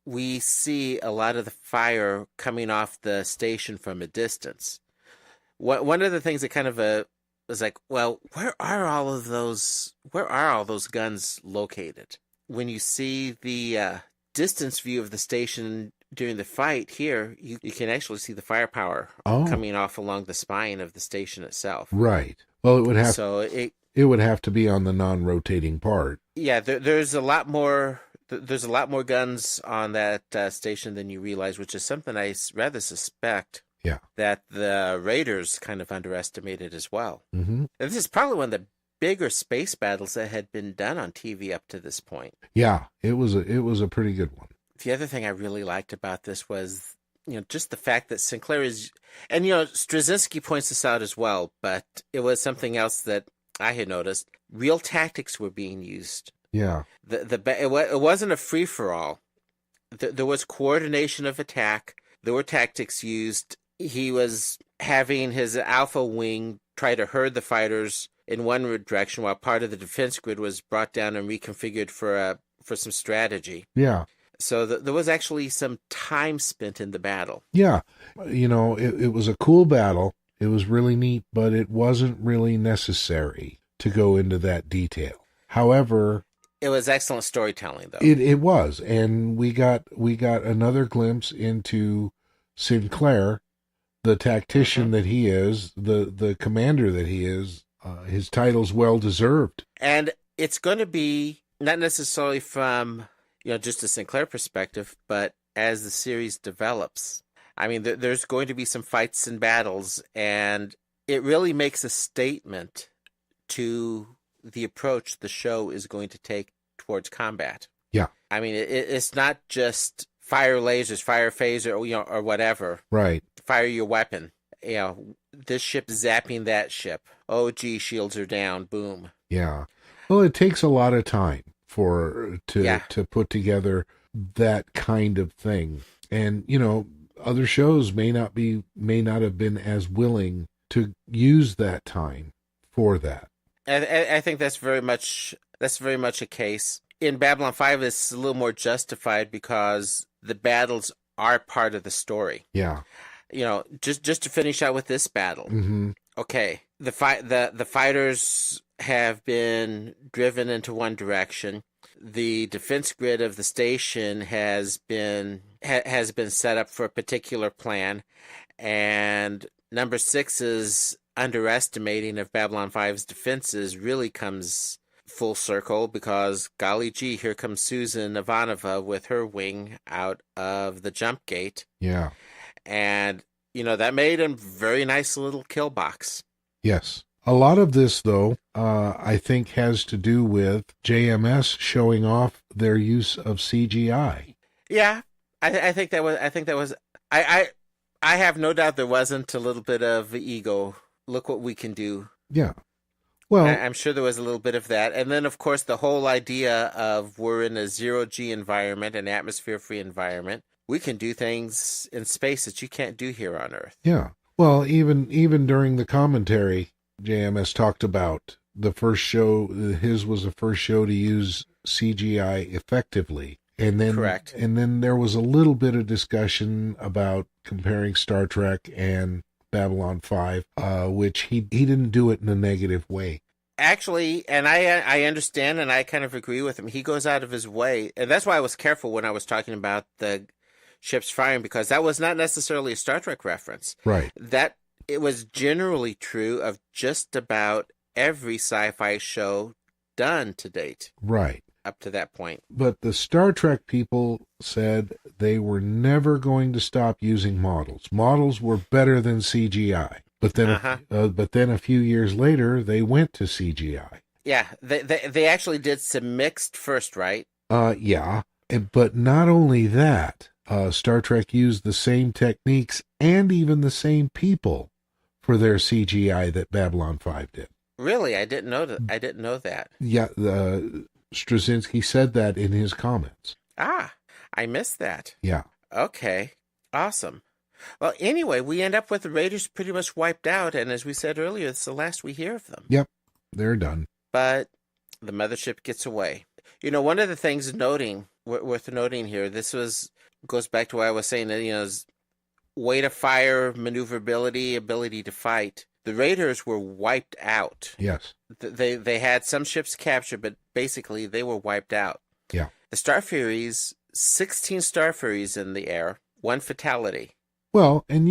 S3: we see a lot of the fire coming off the station from a distance. One of the things that kind of was like, well, where are all those guns located? When you see the distance view of the station during the fight here, you can actually see the firepower coming off along the spine of the station itself.
S4: Right. Well, it would have it would have to be on the non-rotating part.
S3: Yeah, there's a lot more. There's a lot more guns on that station than you realize, which is something I rather suspect
S4: Yeah.
S3: that the Raiders kind of underestimated as well.
S4: Mm-hmm.
S3: And this is probably one of the bigger space battles that had been done on TV up to this point.
S4: Yeah, it was a pretty good one.
S3: The other thing I really liked about this was, just the fact that Sinclair is, and Straczynski points this out as well, but it was something else that I had noticed. Real tactics were being used.
S4: Yeah.
S3: It wasn't a free for all. There was coordination of attack. There were tactics used. He was having his Alpha Wing try to herd the fighters in one direction, while part of the defense grid was brought down and reconfigured for some strategy.
S4: Yeah.
S3: So there was actually some time spent in the battle.
S4: Yeah. It was a cool battle. It was really neat, but it wasn't really necessary to go into that detail. However,
S3: it was excellent storytelling, though.
S4: It was, and we got another glimpse into Sinclair, the tactician that he is, the commander that he is. His title's well deserved,
S3: and it's going to be not necessarily from just a Sinclair perspective, but as the series develops. I mean, there's going to be some fights and battles, and it really makes a statement to the approach the show is going to take towards combat.
S4: Yeah.
S3: I mean, it's not just fire lasers, fire phaser, or whatever.
S4: Right.
S3: Fire your weapon. This ship zapping that ship. Oh, gee, shields are down. Boom.
S4: Yeah. Well, it takes a lot of time to put together that kind of thing. And, other shows may not have been as willing to use that time for that.
S3: I think that's very much a case. In Babylon 5, it's a little more justified because the battles are part of the story.
S4: Yeah.
S3: Just to finish out with this battle.
S4: Mm-hmm.
S3: Okay, the fighters have been driven into one direction. The defense grid of the station has been set up for a particular plan, and number 6's underestimating of Babylon 5's defenses really comes full circle because, golly gee, here comes Susan Ivanova with her wing out of the jump gate.
S4: Yeah.
S3: And, that made a very nice little kill box.
S4: Yes. A lot of this, though, I think has to do with JMS showing off their use of CGI.
S3: Yeah. I think that was I have no doubt there wasn't a little bit of ego. Look what we can do.
S4: Yeah. Well,
S3: I'm sure there was a little bit of that. And then, of course, the whole idea of we're in a zero-G environment, an atmosphere-free environment. We can do things in space that you can't do here on Earth.
S4: Yeah. Well, even during the commentary, JMS talked about the first show. His was the first show to use CGI effectively. And then,
S3: correct.
S4: And then there was a little bit of discussion about comparing Star Trek and Babylon 5, which he didn't do it in a negative way.
S3: Actually, and I understand and I kind of agree with him. He goes out of his way. And that's why I was careful when I was talking about the ships firing, because that was not necessarily a Star Trek reference.
S4: Right.
S3: That it was generally true of just about every sci-fi show done to date.
S4: Right.
S3: Up to that point.
S4: But the Star Trek people said they were never going to stop using models. Models were better than CGI. But then a few years later, they went to CGI.
S3: Yeah, they actually did some mixed first, right?
S4: Yeah. But not only that, Star Trek used the same techniques and even the same people for their CGI that Babylon 5 did.
S3: Really? I didn't know that.
S4: Yeah, Straczynski said that in his comments.
S3: Ah, I missed that.
S4: Yeah.
S3: Okay. Awesome. Well, anyway, we end up with the Raiders pretty much wiped out, and as we said earlier, it's the last we hear of them.
S4: Yep, they're done.
S3: But the mothership gets away. One of the things worth noting here, goes back to what I was saying, that, is weight of fire, maneuverability, ability to fight. The Raiders were wiped out.
S4: Yes.
S3: They had some ships captured, but basically they were wiped out.
S4: Yeah.
S3: The Star Furies, 16 Star Furies in the air, 1 fatality.
S4: Well, and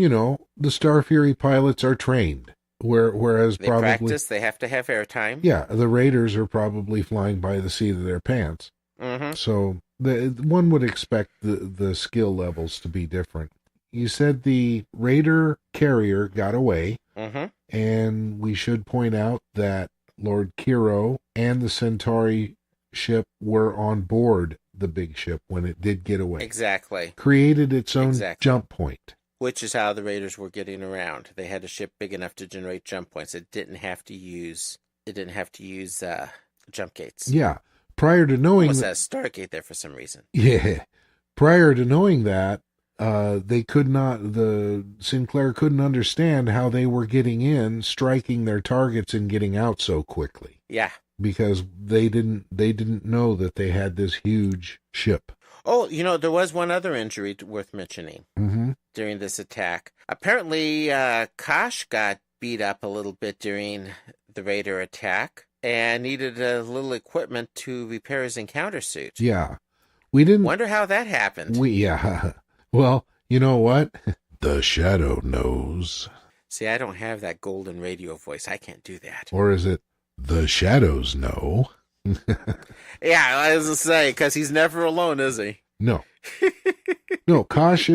S4: the Star Fury pilots are trained, whereas
S3: they
S4: probably
S3: practice. They have to have airtime.
S4: Yeah, the Raiders are probably flying by the seat of their pants.
S3: Mm-hmm.
S4: So one would expect the skill levels to be different. You said the Raider carrier got away.
S3: Mm-hmm.
S4: And we should point out that Lord Kiro and the Centauri ship were on board the big ship when it did get away.
S3: Exactly.
S4: Created its own jump point.
S3: Which is how the Raiders were getting around. They had a ship big enough to generate jump points. It didn't have to use jump gates.
S4: Yeah. Prior to knowing
S3: Almost has Stargate there for some reason.
S4: Yeah. Prior to knowing that, the Sinclair couldn't understand how they were getting in, striking their targets and getting out so quickly.
S3: Yeah.
S4: Because they didn't know that they had this huge ship.
S3: Oh, there was one other injury worth mentioning during this attack. Apparently, Kosh got beat up a little bit during the Raider attack and needed a little equipment to repair his encounter suit.
S4: Yeah. We didn't
S3: wonder how that happened.
S4: Well, you know what? The Shadow knows.
S3: See, I don't have that golden radio voice. I can't do that.
S4: Or is it the Shadows know?
S3: Yeah, I was going to say, because he's never alone, is he?
S4: No. No, Kosh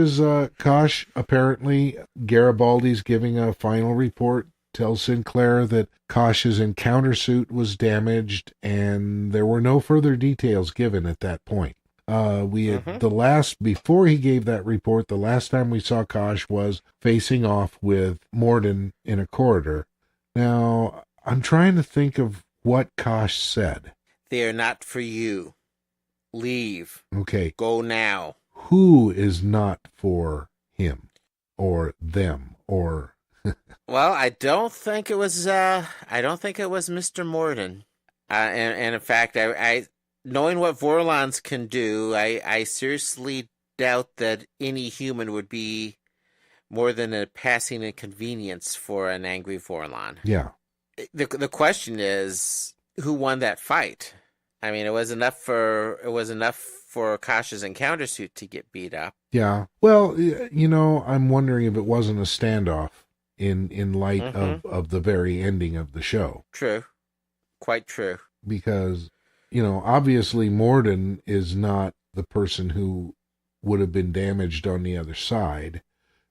S4: apparently, Garibaldi's giving a final report, tells Sinclair that Kosh's encounter suit was damaged, and there were no further details given at that point. Before he gave that report, the last time we saw Kosh was facing off with Morden in a corridor. Now, I'm trying to think of what Kosh said.
S3: They are not for you. Leave.
S4: Okay.
S3: Go now.
S4: Who is not for him or them or...
S3: Well, I don't think it was Mr. Morden. And in fact, I knowing what Vorlons can do, I seriously doubt that any human would be more than a passing inconvenience for an angry Vorlon.
S4: Yeah.
S3: The question is, who won that fight? I mean, it was enough for Kosh's encounter suit to get beat up.
S4: Yeah. Well, I'm wondering if it wasn't a standoff in light of the very ending of the show.
S3: True. Quite true.
S4: Because, obviously Morden is not the person who would have been damaged on the other side,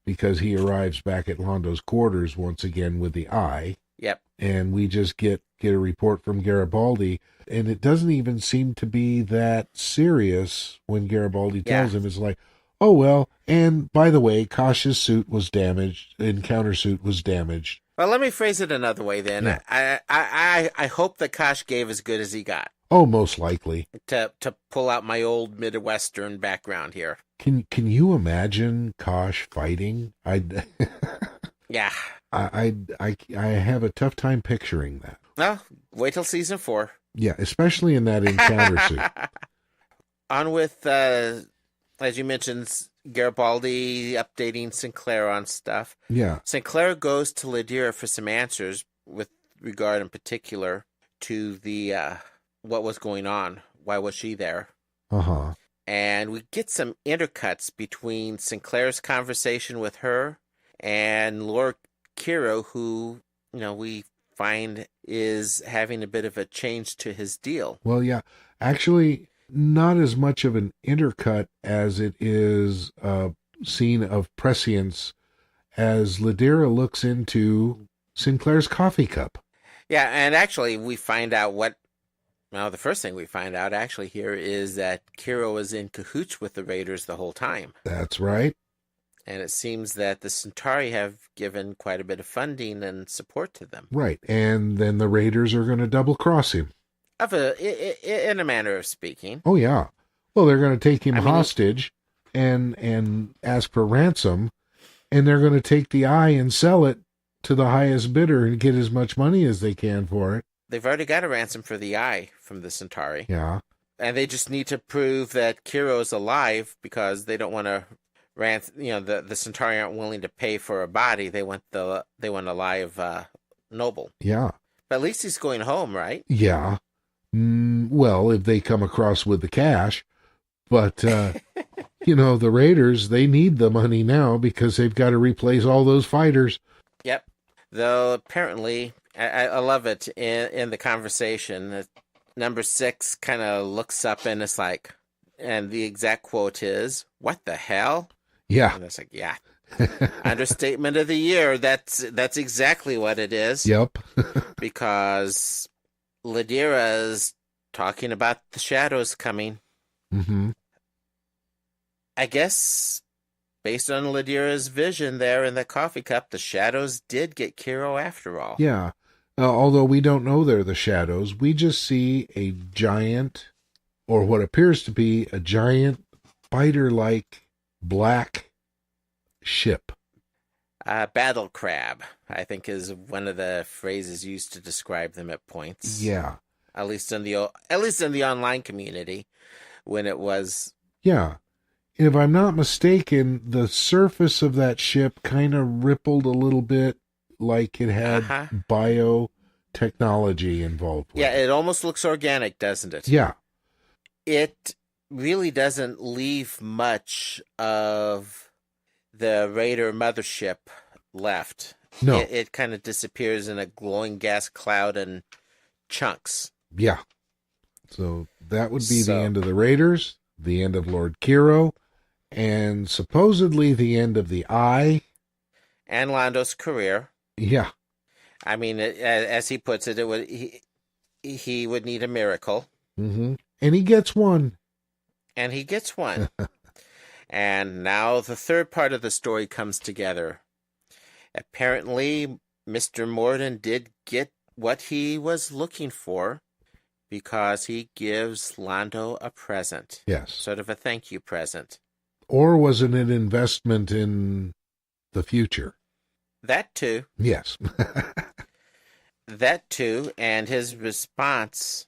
S4: because he arrives back at Londo's quarters once again with the eye.
S3: Yep.
S4: And we just get a report from Garibaldi, and it doesn't even seem to be that serious when Garibaldi tells him. It's like, oh, well, and by the way, Kosh's suit was damaged, encounter suit was damaged.
S3: Well, let me phrase it another way then. Yeah. I hope that Kosh gave as good as he got.
S4: Oh, most likely.
S3: To pull out my old Midwestern background here.
S4: Can you imagine Kosh fighting?
S3: Yeah.
S4: I have a tough time picturing that.
S3: Well, wait till season 4.
S4: Yeah, especially in that encounter suit.
S3: On with, as you mentioned, Garibaldi updating Sinclair on stuff.
S4: Yeah.
S3: Sinclair goes to Ladira for some answers with regard in particular to the what was going on. Why was she there?
S4: Uh-huh.
S3: And we get some intercuts between Sinclair's conversation with her and Lord Kiro, who, we find is having a bit of a change to his deal.
S4: Well, yeah. Actually, not as much of an intercut as it is a scene of prescience as Ladira looks into Sinclair's coffee cup.
S3: Yeah, and actually we find out the first thing we find out actually here is that Kiro was in cahoots with the Raiders the whole time.
S4: That's right.
S3: And it seems that the Centauri have given quite a bit of funding and support to them.
S4: Right, and then the Raiders are going to double-cross him.
S3: In a manner of speaking.
S4: Oh, yeah. Well, they're going to take him hostage and ask for ransom, and they're going to take the eye and sell it to the highest bidder and get as much money as they can for it.
S3: They've already got a ransom for the eye from the Centauri.
S4: Yeah.
S3: And they just need to prove that Kiro's alive because they don't want to the Centauri aren't willing to pay for a body. They want a live noble.
S4: Yeah.
S3: But at least he's going home, right?
S4: Yeah. Well, if they come across with the cash. But, the Raiders, they need the money now because they've got to replace all those fighters.
S3: Yep. Though apparently, I love it in the conversation. Number 6 kind of looks up and it's like, and the exact quote is, "What the hell?"
S4: Yeah.
S3: And it's like, yeah. Understatement of the year. That's exactly what it is.
S4: Yep.
S3: Because Ladira's talking about the shadows coming.
S4: Mm-hmm.
S3: I guess based on Ladira's vision there in the coffee cup, the shadows did get Kiro after all.
S4: Yeah. Although we don't know they're the shadows, we just see a giant, or what appears to be a giant spider-like black ship.
S3: Battle crab, I think, is one of the phrases used to describe them at points.
S4: Yeah.
S3: At least in the online community, when it was.
S4: Yeah. If I'm not mistaken, the surface of that ship kind of rippled a little bit, like it had biotechnology involved with
S3: Yeah, it almost looks organic, doesn't it?
S4: Yeah.
S3: It really doesn't leave much of the Raider mothership left.
S4: No.
S3: It kind of disappears in a glowing gas cloud and chunks.
S4: Yeah. So that would be the end of the Raiders, the end of Lord Kiro, and supposedly the end of the Eye.
S3: And Lando's career.
S4: Yeah.
S3: I mean, as he puts it, he would need a miracle.
S4: Mm-hmm. And he gets one.
S3: And he gets one. And now the third part of the story comes together. Apparently, Mr. Morden did get what he was looking for because he gives Lando a present.
S4: Yes.
S3: Sort of a thank you present.
S4: Or was it an investment in the future?
S3: That too.
S4: Yes.
S3: That too. And his response,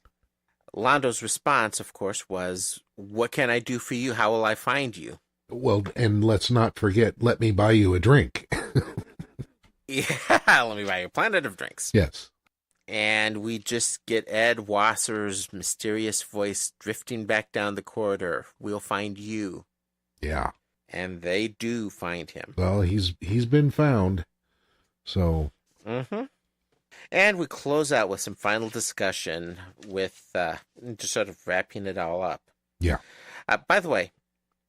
S3: Lando's response, of course, was, "What can I do for you? How will I find you?"
S4: Well, and let's not forget, let me buy you a drink.
S3: Yeah, let me buy you a planet of drinks.
S4: Yes.
S3: And we just get Ed Wasser's mysterious voice drifting back down the corridor. "We'll find you."
S4: Yeah.
S3: And they do find him.
S4: Well, he's been found. So.
S3: Mm-hmm. And we close out with some final discussion with just sort of wrapping it all up.
S4: Yeah.
S3: By the way,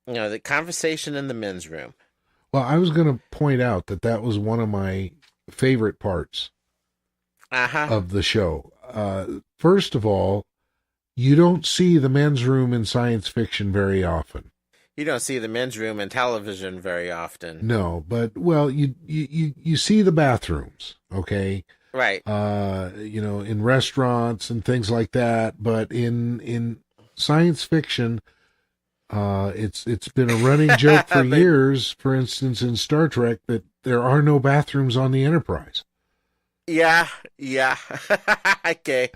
S3: the conversation in the men's room.
S4: Well, I was going to point out that was one of my favorite parts of the show. First of all, you don't see the men's room in science fiction very often.
S3: You don't see the men's room in television very often.
S4: No, but, well, you see the bathrooms, okay?
S3: Right.
S4: In restaurants and things like that. But in science fiction, it's been a running joke for years, for instance, in Star Trek, that there are no bathrooms on the Enterprise.
S3: Yeah. Okay.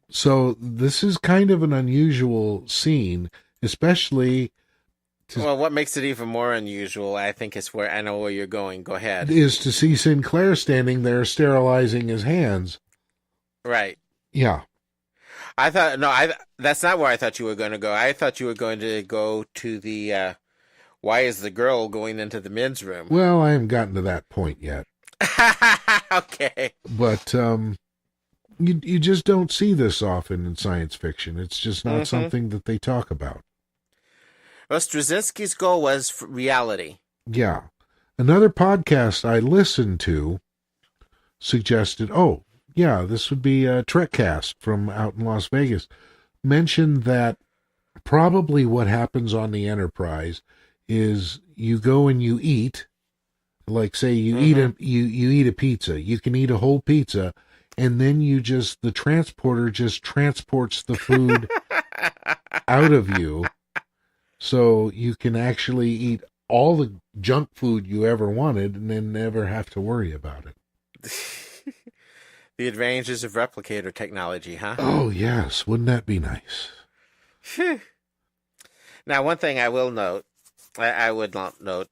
S4: So this is kind of an unusual scene, especially...
S3: Well, what makes it even more unusual, I think, is where I know where you're going. Go ahead.
S4: Is to see Sinclair standing there sterilizing his hands.
S3: Right.
S4: Yeah.
S3: That's not where I thought you were going to go. I thought you were going to go to the, why is the girl going into the men's room?
S4: Well, I haven't gotten to that point yet.
S3: Okay.
S4: But, you just don't see this often in science fiction. It's just not something that they talk about.
S3: Well, Straczynski's goal was reality.
S4: Yeah. Another podcast I listened to suggested, this would be a Trekcast from out in Las Vegas, mentioned that probably what happens on the Enterprise is you go and you eat, like say you eat a pizza. You can eat a whole pizza, and then the transporter just transports the food out of you. So you can actually eat all the junk food you ever wanted and then never have to worry about it.
S3: The advantages of replicator technology, huh?
S4: Oh, yes. Wouldn't that be nice?
S3: Now, one thing I will note, I would not note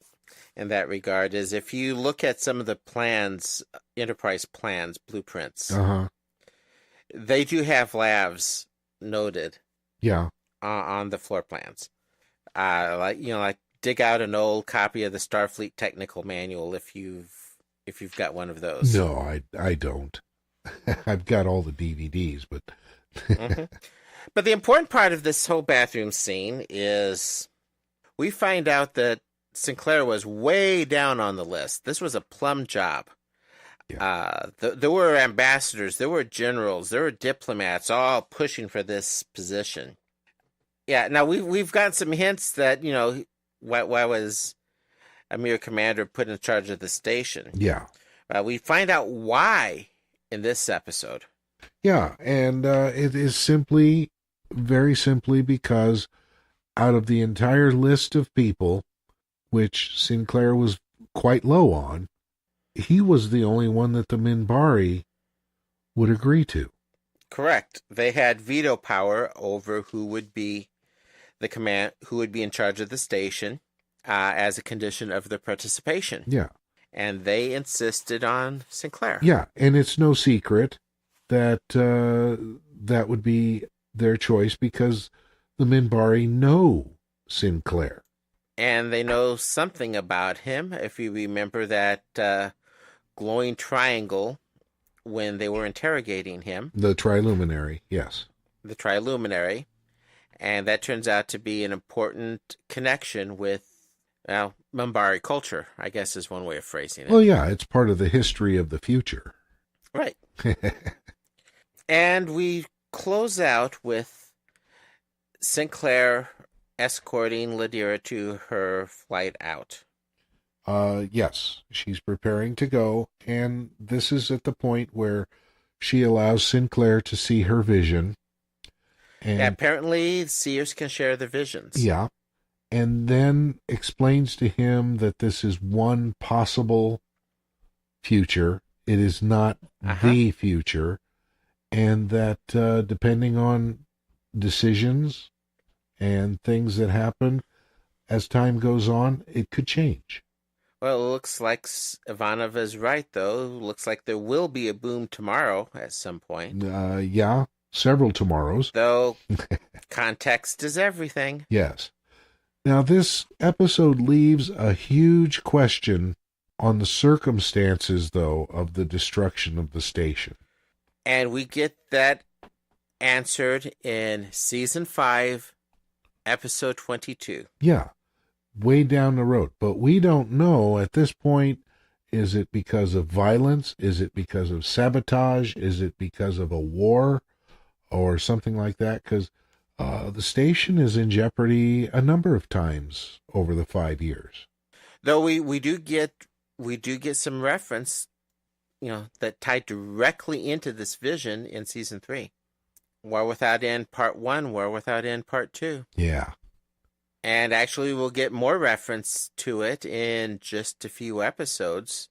S3: in that regard, is if you look at some of the plans, Enterprise plans, blueprints, they do have labs noted.
S4: Yeah.
S3: On the floor plans. Like dig out an old copy of the Starfleet Technical Manual if you've got one of those.
S4: No, I don't. I've got all the DVDs, but
S3: But the important part of this whole bathroom scene is we find out that Sinclair was way down on the list. This was a plum job.
S4: Yeah.
S3: There were ambassadors, there were generals, there were diplomats, all pushing for this position. Yeah. Now we've got some hints that why was a mere commander put in charge of the station?
S4: Yeah.
S3: We find out why in this episode.
S4: Yeah, and it is very simply because out of the entire list of people, which Sinclair was quite low on, he was the only one that the Minbari would agree to.
S3: Correct. They had veto power over who would be who would be in charge of the station as a condition of their participation.
S4: Yeah.
S3: And they insisted on Sinclair.
S4: Yeah, and it's no secret that that would be their choice because the Minbari know Sinclair.
S3: And they know something about him. If you remember that glowing triangle when they were interrogating him.
S4: The Triluminary, yes.
S3: The Triluminary. And that turns out to be an important connection with, Minbari culture, I guess is one way of phrasing it.
S4: Well, yeah, it's part of the history of the future.
S3: Right. And we close out with Sinclair escorting Ladira to her flight out.
S4: Yes, she's preparing to go, and this is at the point where she allows Sinclair to see her vision. And,
S3: yeah, apparently seers can share their visions.
S4: Yeah, and then explains to him that this is one possible future. It is not the future, and that depending on decisions and things that happen as time goes on, it could change.
S3: Well, it looks like Ivanov is right, though. Looks like there will be a boom tomorrow at some point.
S4: Yeah, several tomorrows.
S3: Though context is everything.
S4: Yes. Now, this episode leaves a huge question on the circumstances, though, of the destruction of the station.
S3: And we get that answered in Season 5, Episode 22.
S4: Yeah, way down the road. But we don't know at this point, is it because of violence? Is it because of sabotage? Is it because of a war or something like that? Because the station is in jeopardy a number of times over the 5 years.
S3: Though we do get some reference, that tied directly into this vision in Season 3. War Without End Part 1, War Without End Part 2.
S4: Yeah.
S3: And actually we'll get more reference to it in just a few episodes,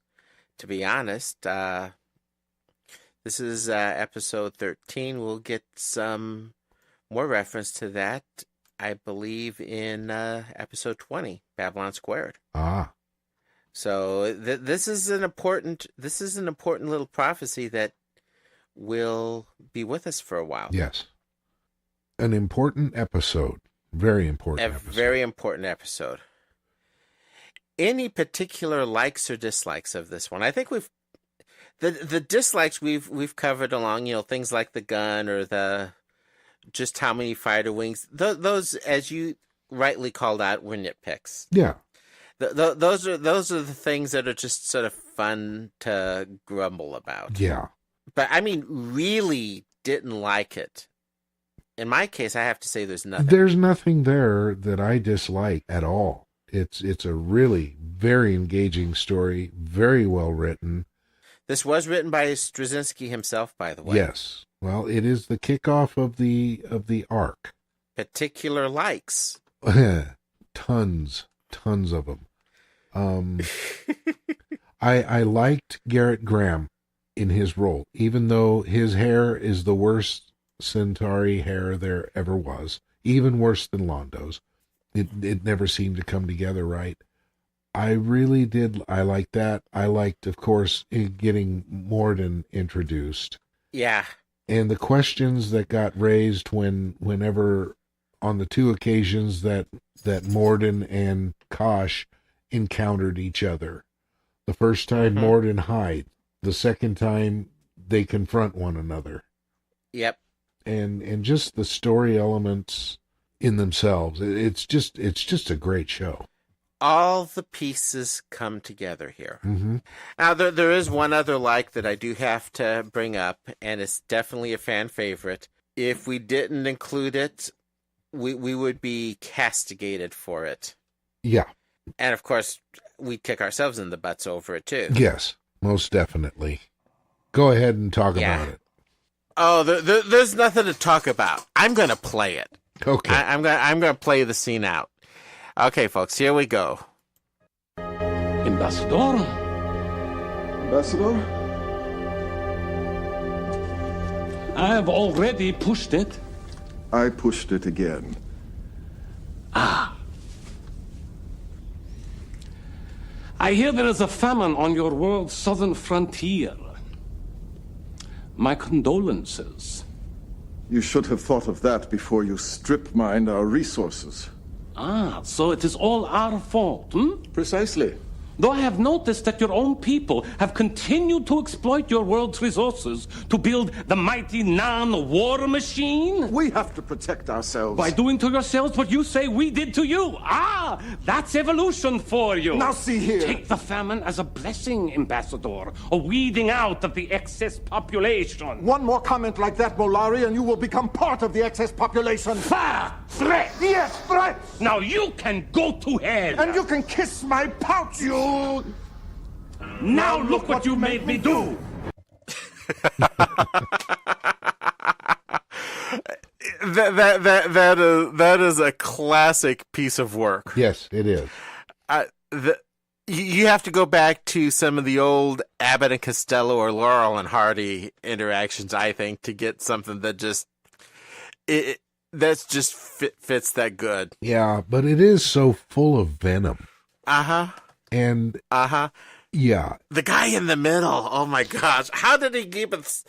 S3: to be honest. This is episode 13. We'll get some more reference to that, I believe, in episode 20, Babylon Squared.
S4: Ah.
S3: So this is an important little prophecy that will be with us for a while.
S4: Yes. An important episode. Very important episode.
S3: Very important episode. Any particular likes or dislikes of this one? I think the dislikes we've covered along, things like the gun or the just how many fighter wings. Those, as you rightly called out, were nitpicks.
S4: Yeah.
S3: Those are the things that are just sort of fun to grumble about.
S4: Yeah.
S3: But I mean, really didn't like it. In my case, I have to say there's nothing.
S4: There's nothing there that I dislike at all. It's a really very engaging story, very well written.
S3: This was written by Straczynski himself, by the way.
S4: Yes. Well, it is the kickoff of the arc.
S3: Particular likes.
S4: Tons of them. I liked Garrett Graham in his role, even though his hair is the worst Centauri hair there ever was, even worse than Londo's. It never seemed to come together right. I really did. I liked that. I liked, of course, getting Morden introduced.
S3: Yeah.
S4: And the questions that got raised whenever on the two occasions that Morden and Kosh encountered each other. The first time Morden hides. The second time they confront one another.
S3: Yep.
S4: And just the story elements in themselves. It's just a great show.
S3: all the pieces come together here.
S4: Mm-hmm.
S3: Now, there is one other like that I do have to bring up, and it's definitely a fan favorite. If we didn't include it, we would be castigated for it.
S4: Yeah.
S3: And, of course, we'd kick ourselves in the butts over it, too.
S4: Yes, most definitely. Go ahead and talk about it.
S3: Oh, there's nothing to talk about. I'm going to play it.
S4: Okay.
S3: I'm going to play the scene out. Okay, folks, here we go.
S5: Ambassador?
S6: Ambassador?
S5: I have already pushed it.
S6: I pushed it again.
S5: I hear there is a famine on your world's southern frontier. My condolences.
S6: You should have thought of that before you strip-mined our resources.
S5: So it is all our fault,
S6: Precisely.
S5: Though I have noticed that your own people have continued to exploit your world's resources to build the mighty non-war machine.
S6: We have to protect ourselves.
S5: By doing to yourselves what you say we did to you. That's evolution for you.
S6: Now see here.
S5: Take the famine as a blessing, Ambassador. A weeding out of the excess population.
S6: One more comment like that, Molari, and you will become part of the excess population.
S5: Threat!
S6: Yes, threat!
S5: Now you can go to hell.
S6: And you can kiss my pouch, you...
S5: Now look what you made me do.
S3: That is a classic piece of work.
S4: Yes, it is.
S3: You have to go back to some of the old Abbott and Costello or Laurel and Hardy interactions, I think, to get something that just fits that good.
S4: Yeah, but it is so full of venom. And yeah,
S3: the guy in the middle. Oh my gosh, how did he keep it?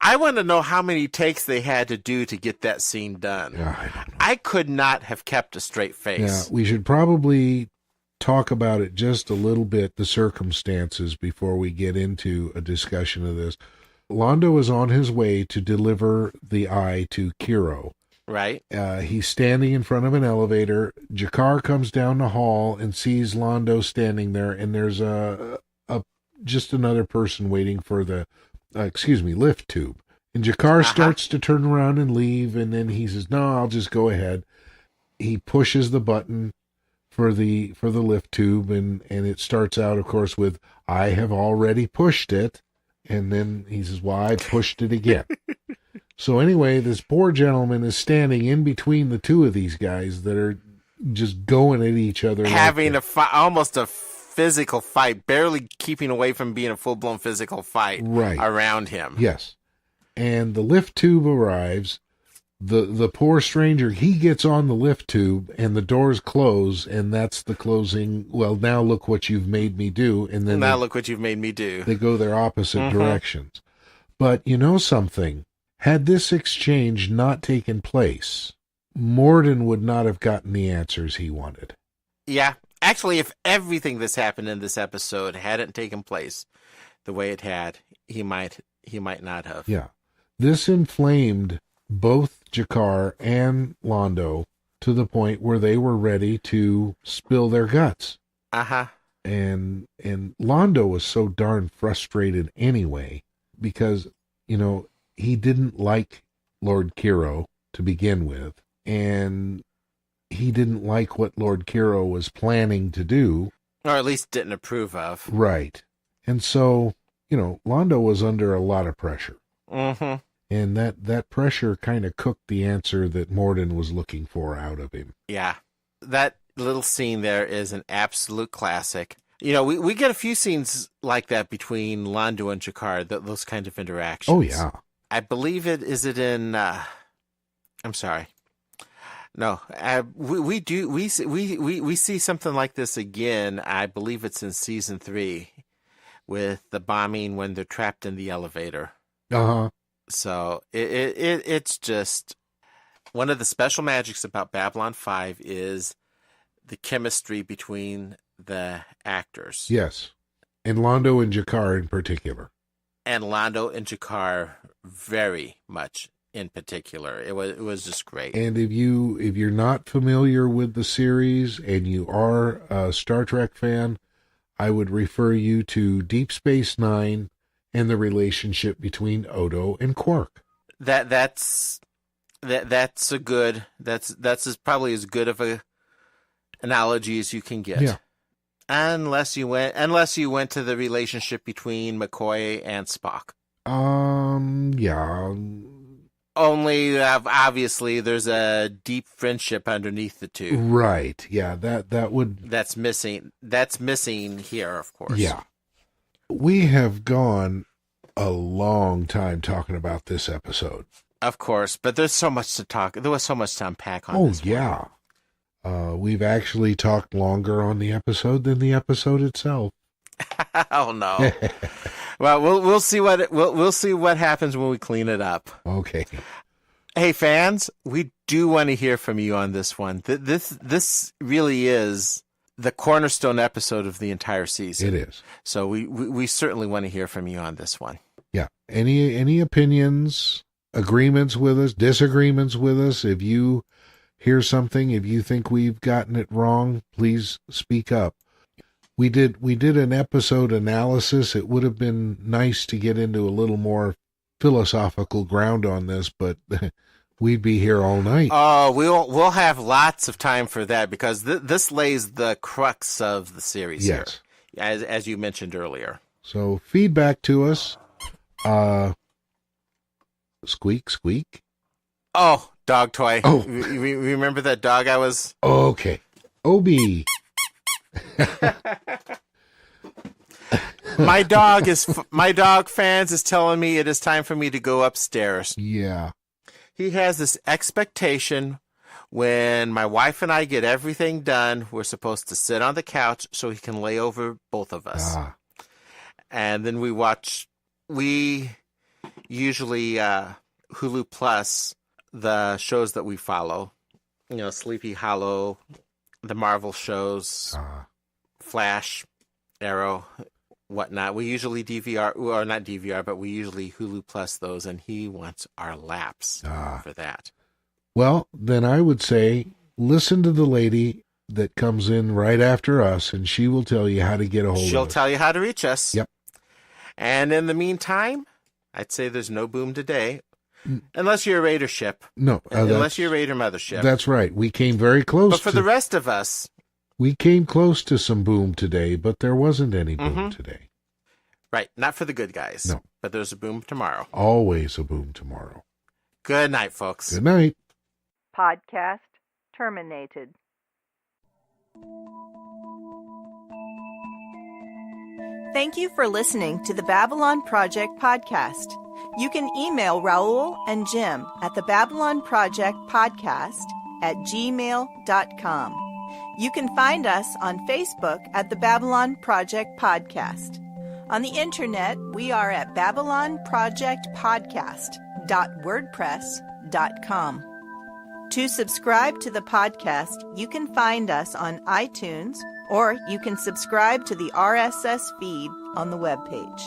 S3: I want to know how many takes they had to do to get that scene done.
S4: Yeah, I don't know.
S3: I could not have kept a straight face.
S4: Yeah, we should probably talk about it just a little bit, the circumstances, before we get into a discussion of this. Londo is on his way to deliver the eye to Kiro.
S3: Right.
S4: He's standing in front of an elevator. Jakar comes down the hall and sees Londo standing there, and there's just another person waiting for the lift tube. And Jakar starts to turn around and leave, and then he says, "No, I'll just go ahead." He pushes the button for the lift tube, and it starts out, of course, with "I have already pushed it," and then he says, "Well, I pushed it again." So anyway, this poor gentleman is standing in between the two of these guys that are just going at each other.
S3: Having almost a physical fight, barely keeping away from being a full-blown physical fight around him.
S4: Yes. And the lift tube arrives. The poor stranger, he gets on the lift tube, and the doors close, and that's the closing. Well, now look what you've made me do. And then
S3: look what you've made me do.
S4: They go their opposite directions. But you know something? Had this exchange not taken place, Morden would not have gotten the answers he wanted.
S3: Yeah. Actually, if everything that's happened in this episode hadn't taken place the way it had, he might not have.
S4: Yeah. This inflamed both Jakar and Londo to the point where they were ready to spill their guts. And Londo was so darn frustrated anyway because, he didn't like Lord Kiro to begin with, and he didn't like what Lord Kiro was planning to do.
S3: Or at least didn't approve of.
S4: Right. And so, Londo was under a lot of pressure. And that pressure kind of cooked the answer that Morden was looking for out of him.
S3: Yeah. That little scene there is an absolute classic. We get a few scenes like that between Londo and Jakar, those kinds of interactions.
S4: Oh, yeah.
S3: I believe is it in, I'm sorry. No, we see something like this again. I believe it's in season 3 with the bombing when they're trapped in the elevator. So it's just one of the special magics about Babylon 5 is the chemistry between the actors.
S4: Yes. And Londo and Jakar in particular.
S3: And Londo and Jakar very much in particular. It was just great.
S4: And if you're not familiar with the series and you are a Star Trek fan, I would refer you to Deep Space Nine and the relationship between Odo and Quark.
S3: That's probably as good of a analogy as you can get.
S4: Yeah.
S3: Unless you went to the relationship between McCoy and Spock.
S4: Yeah.
S3: Only obviously there's a deep friendship underneath the two.
S4: Right. Yeah, that's
S3: missing. That's missing here, of course.
S4: Yeah. We have gone a long time talking about this episode.
S3: Of course, but there's so much to talk. There was so much to unpack on this.
S4: Oh, yeah. We've actually talked longer on the episode than the episode itself.
S3: Oh no. Well, we'll see what happens when we clean it up.
S4: Okay.
S3: Hey fans, we do want to hear from you on this one. This really is the cornerstone episode of the entire season.
S4: It is.
S3: So we certainly want to hear from you on this one.
S4: Yeah. Any opinions, agreements with us, disagreements with us? If you hear something, if you think we've gotten it wrong, please speak up. We did an episode analysis. It would have been nice to get into a little more philosophical ground on this, but we'd be here all night.
S3: Oh, we'll have lots of time for that because this lays the crux of the series.
S4: Yes.
S3: Here, as you mentioned earlier.
S4: So feedback to us. Squeak, squeak.
S3: Oh, dog toy.
S4: Oh.
S3: Remember that dog I was...
S4: Okay. Obi.
S3: My dog fans is telling me it is time for me to go upstairs.
S4: Yeah.
S3: He has this expectation when my wife and I get everything done, we're supposed to sit on the couch so he can lay over both of us. And then we usually Hulu Plus the shows that we follow, Sleepy Hollow, the Marvel shows, Flash, Arrow, whatnot. We usually DVR, or not DVR, but we usually Hulu Plus those, and he wants our laps for that.
S4: Well, then I would say listen to the lady that comes in right after us, and she will tell you how to get a hold of us.
S3: She'll tell you how to reach us.
S4: Yep.
S3: And in the meantime, I'd say there's no boom today. Unless you're a Raider ship.
S4: No.
S3: Unless you're a Raider mothership.
S4: That's right. We came very close.
S3: But for the rest of us.
S4: We came close to some boom today, but there wasn't any boom today.
S3: Right. Not for the good guys.
S4: No.
S3: But there's a boom tomorrow.
S4: Always a boom tomorrow.
S3: Good night, folks.
S4: Good night.
S1: Podcast terminated. Thank you for listening to the Babylon Project podcast. You can email Raul and Jim at the Babylon Project podcast at gmail.com. You can find us on Facebook at the Babylon Project Podcast. On the internet, we are at babylonprojectpodcast.wordpress.com. To subscribe to the podcast, you can find us on iTunes, or you can subscribe to the RSS feed on the webpage.